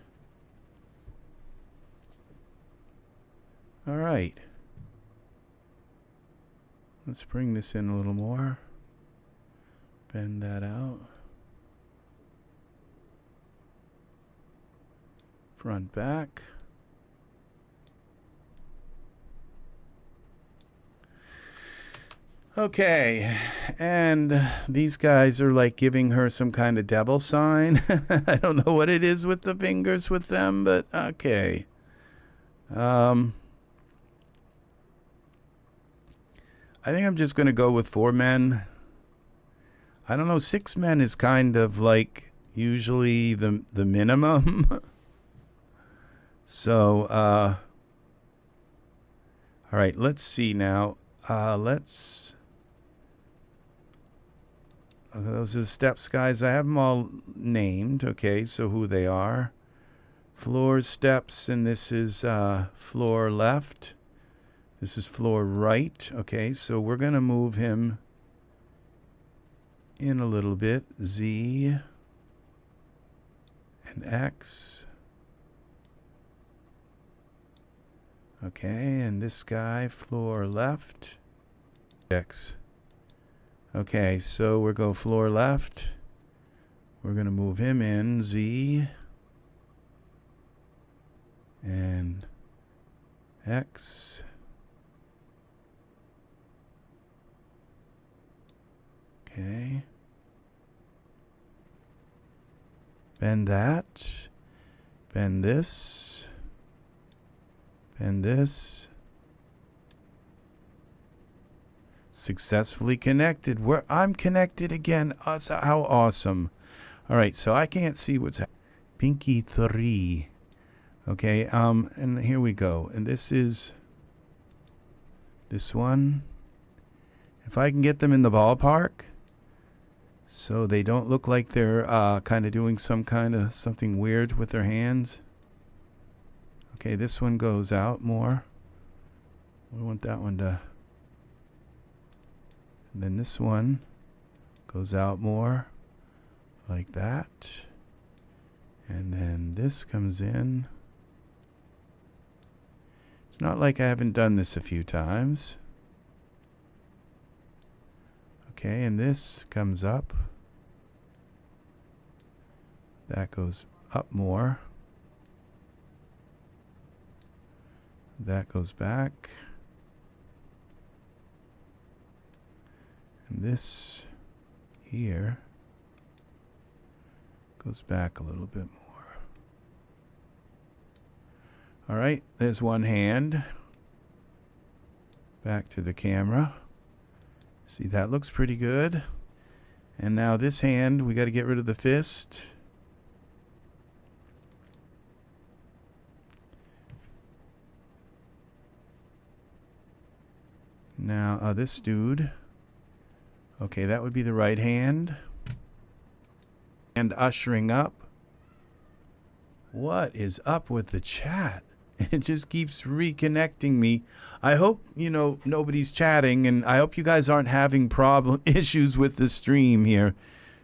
All right. Let's bring this in a little more. Bend that out. Front, back. Okay, and these guys are like giving her some kind of devil sign. I don't know what it is with the fingers with them, but okay. I think I'm just going to go with 4 men. I don't know, 6 men is kind of like usually the minimum. So, all right, let's see now. Those are the steps, guys. I have them all named. Okay, so who they are. Floors, steps, and this is floor left. This is floor right. Okay, so we're going to move him in a little bit. Z and X. Okay, and this guy, floor left. X. Okay, so we'll go floor left. We're going to move him in. Z and X. Okay. Bend that. Bend this. Bend this. Successfully connected. I'm connected again. How awesome. All right, so I can't see what's happening. Pinky 3. Okay, and here we go. And this is this one. If I can get them in the ballpark so they don't look like they're kind of doing something weird with their hands. Okay, this one goes out more. We want that one to... And then this one goes out more, like that. And then this comes in. It's not like I haven't done this a few times. Okay, and this comes up. That goes up more. That goes back. And this here goes back a little bit more. All right, there's one hand. Back to the camera. See, that looks pretty good. And now this hand, we got to get rid of the fist. Now, this dude. Okay, that would be the right hand. And ushering up. What is up with the chat? It just keeps reconnecting me. I hope, nobody's chatting, and I hope you guys aren't having issues with the stream here.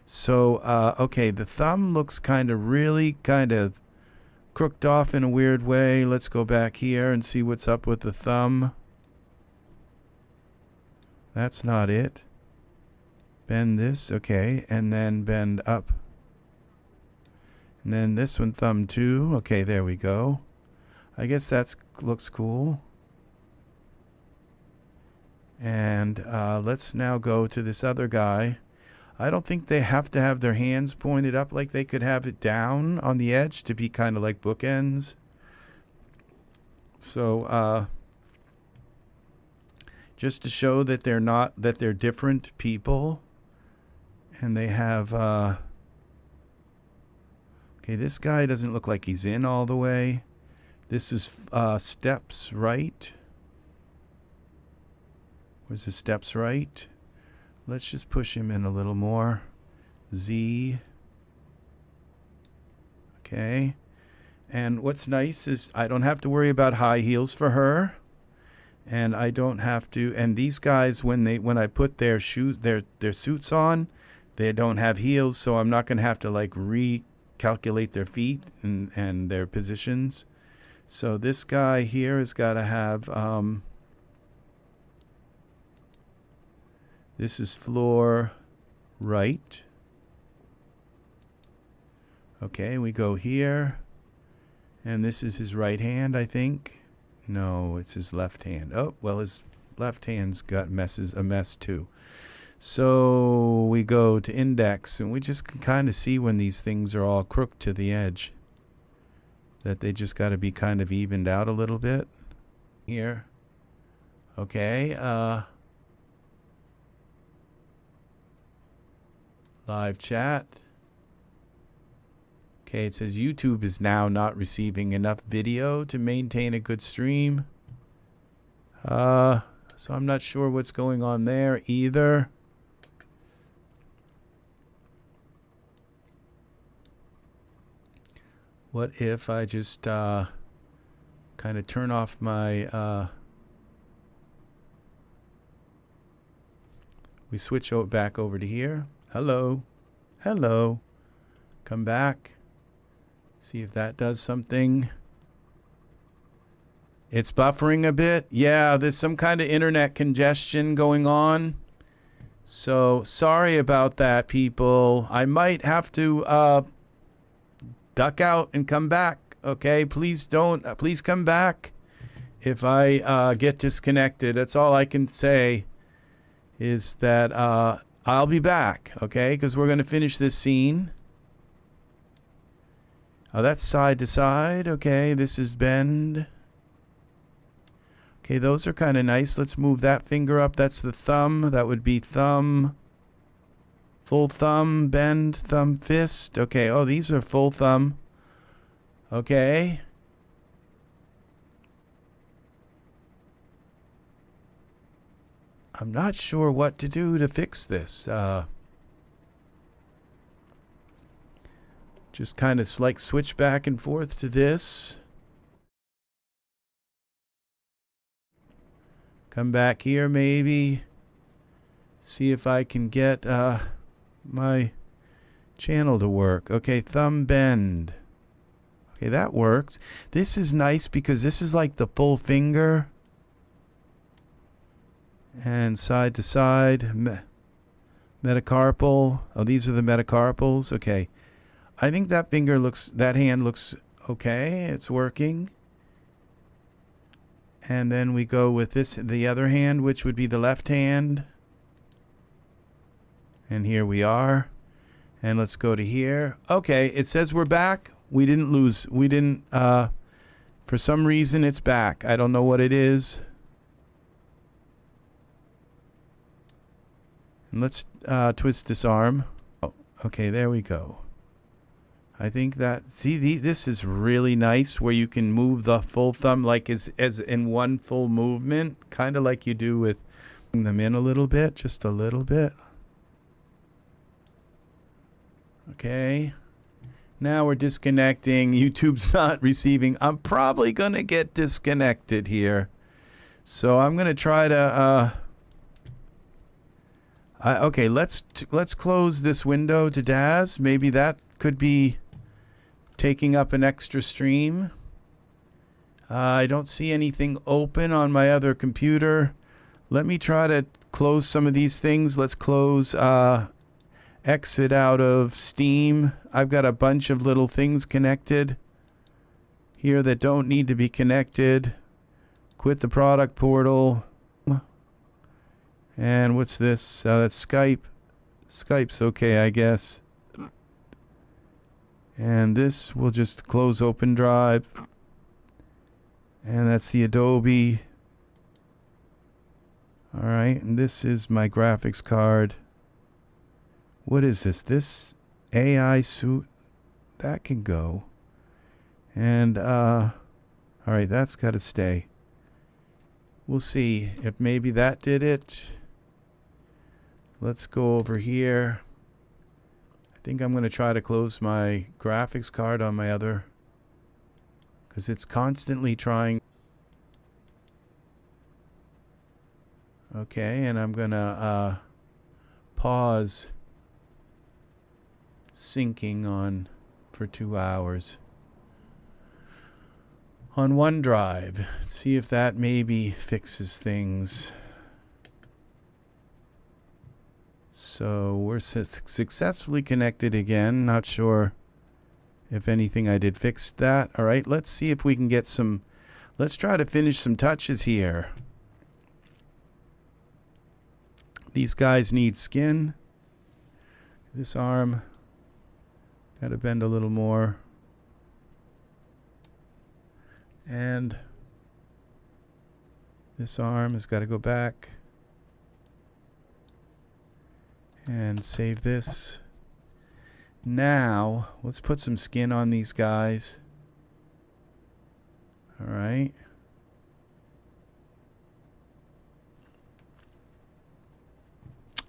So, okay, the thumb looks really kind of crooked off in a weird way. Let's go back here and see what's up with the thumb. That's not it. Bend this, okay, and then bend up. And then this one, thumb 2. Okay, there we go. I guess that looks cool. And let's now go to this other guy. I don't think they have to have their hands pointed up, like they could have it down on the edge to be kind of like bookends. So just to show that they're different people. And they have, okay, this guy doesn't look like he's in all the way. This is steps right. Where's the steps right? Let's just push him in a little more. Z. Okay. And what's nice is I don't have to worry about high heels for her. And I don't have to, and these guys, when I put their shoes, their suits on, they don't have heels, so I'm not going to have to like recalculate their feet and their positions. So this guy here has got to have, this is floor right. Okay, we go here. And this is his right hand, I think. No, it's his left hand. Oh, well, his left hand's got a mess too. So we go to index, and we just can kind of see when these things are all crooked to the edge, that they just got to be kind of evened out a little bit here. Okay, live chat. Okay, it says YouTube is now not receiving enough video to maintain a good stream. So I'm not sure what's going on there either. What if I just kind of turn off my... we switch back over to here. Hello. Hello. Come back. See if that does something. It's buffering a bit. Yeah, there's some kind of internet congestion going on. So sorry about that, people. I might have to duck out and come back. Okay, please don't. Please come back if I get disconnected. That's all I can say is that I'll be back. Okay, because we're going to finish this scene. Oh, that's side to side. Okay, this is bend. Okay, those are kind of nice. Let's move that finger up. That's the thumb. That would be thumb. Full thumb, bend, thumb, fist. Okay, oh, these are full thumb. Okay. I'm not sure what to do to fix this. Just kind of like switch back and forth to this. Come back here maybe. See if I can get my channel to work. Okay, thumb bend. Okay, that works. This is nice because this is like the full finger. And side to side. Metacarpal. Oh, these are the metacarpals. Okay. I think that finger looks, that hand looks okay. It's working. And then we go with this, the other hand, which would be the left hand. And here we are. And let's go to here. Okay, it says we're back. We didn't lose. We didn't, for some reason it's back. I don't know what it is. And let's twist this arm. Oh, okay, there we go. I think that, see, this is really nice where you can move the full thumb like as in one full movement, kind of like you do with them in a little bit, just a little bit. Okay. Now we're disconnecting. YouTube's not receiving. I'm probably going to get disconnected here. So I'm going to try to, okay, let's close this window to Daz. Maybe that could be taking up an extra stream. I don't see anything open on my other computer. Let me try to close some of these things. Let's close exit out of Steam. I've got a bunch of little things connected here that don't need to be connected. Quit the product portal. And what's this? That's Skype. Skype's okay, I guess. And this will just close OpenDrive. And that's the Adobe. Alright, and this is my graphics card. What is this? This AI suit? That can go. And, alright, that's got to stay. We'll see if maybe that did it. Let's go over here. I think I'm going to try to close my graphics card on my other, because it's constantly trying. Okay, and I'm going to pause syncing on for 2 hours on OneDrive. See if that maybe fixes things. So we're successfully connected again. Not sure if anything I did fixed that. All right, let's see if we can get some, let's try to finish some touches here. These guys need skin. This arm got to bend a little more. And this arm has got to go back. And save this. Now, let's put some skin on these guys. All right.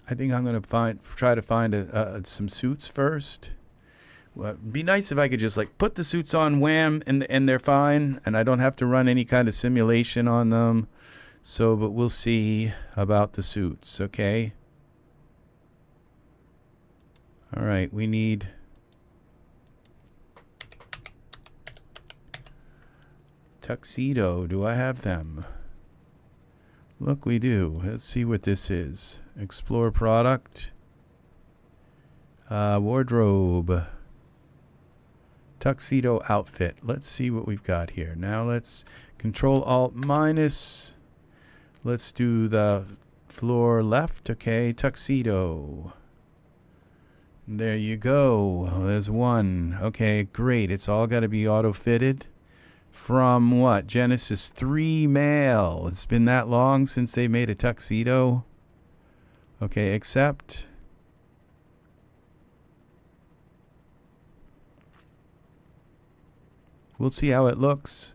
I think I'm going to try to find some suits first. Well, it'd be nice if I could just like put the suits on, wham, and they're fine, and I don't have to run any kind of simulation on them. So, but we'll see about the suits, okay? All right, we need tuxedo. Do I have them? Look, we do. Let's see what this is. Explore product. Wardrobe. Tuxedo outfit. Let's see what we've got here. Now let's Control-Alt-minus. Let's do the floor left. Okay, tuxedo. There you go. There's one. Okay, great. It's all got to be auto-fitted. From what? Genesis 3 male. It's been that long since they made a tuxedo. Okay, accept. We'll see how it looks.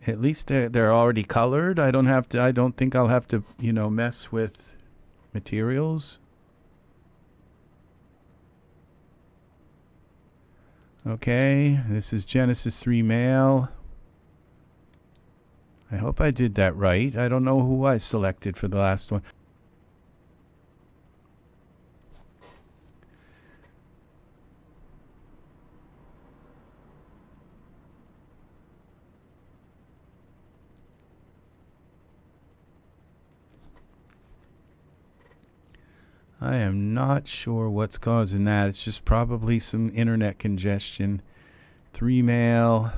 At least they're already colored. I don't think I'll have to, you know, mess with materials. Okay, this is Genesis 3 male. I hope I did that right. I don't know who I selected for the last one. I am not sure what's causing that. It's just probably some internet congestion. 3 male.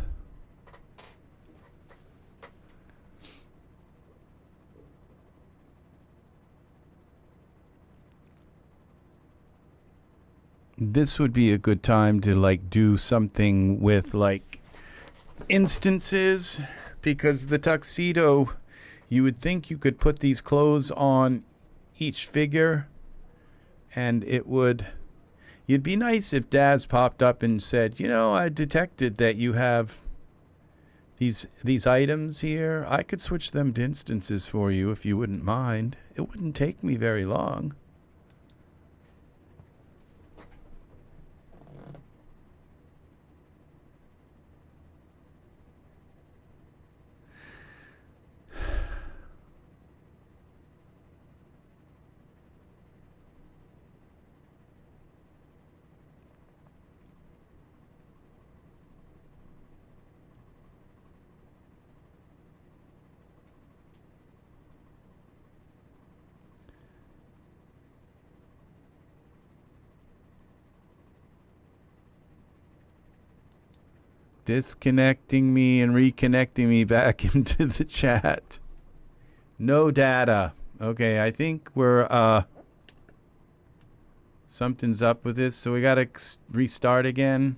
This would be a good time to like do something with like instances, because the tuxedo, you would think you could put these clothes on each figure. And it'd be nice if Daz popped up and said, you know, I detected that you have these items here. I could switch them to instances for you if you wouldn't mind. It wouldn't take me very long. Disconnecting me and reconnecting me back into the chat. No data. Okay, I think we're something's up with this, so we gotta restart again.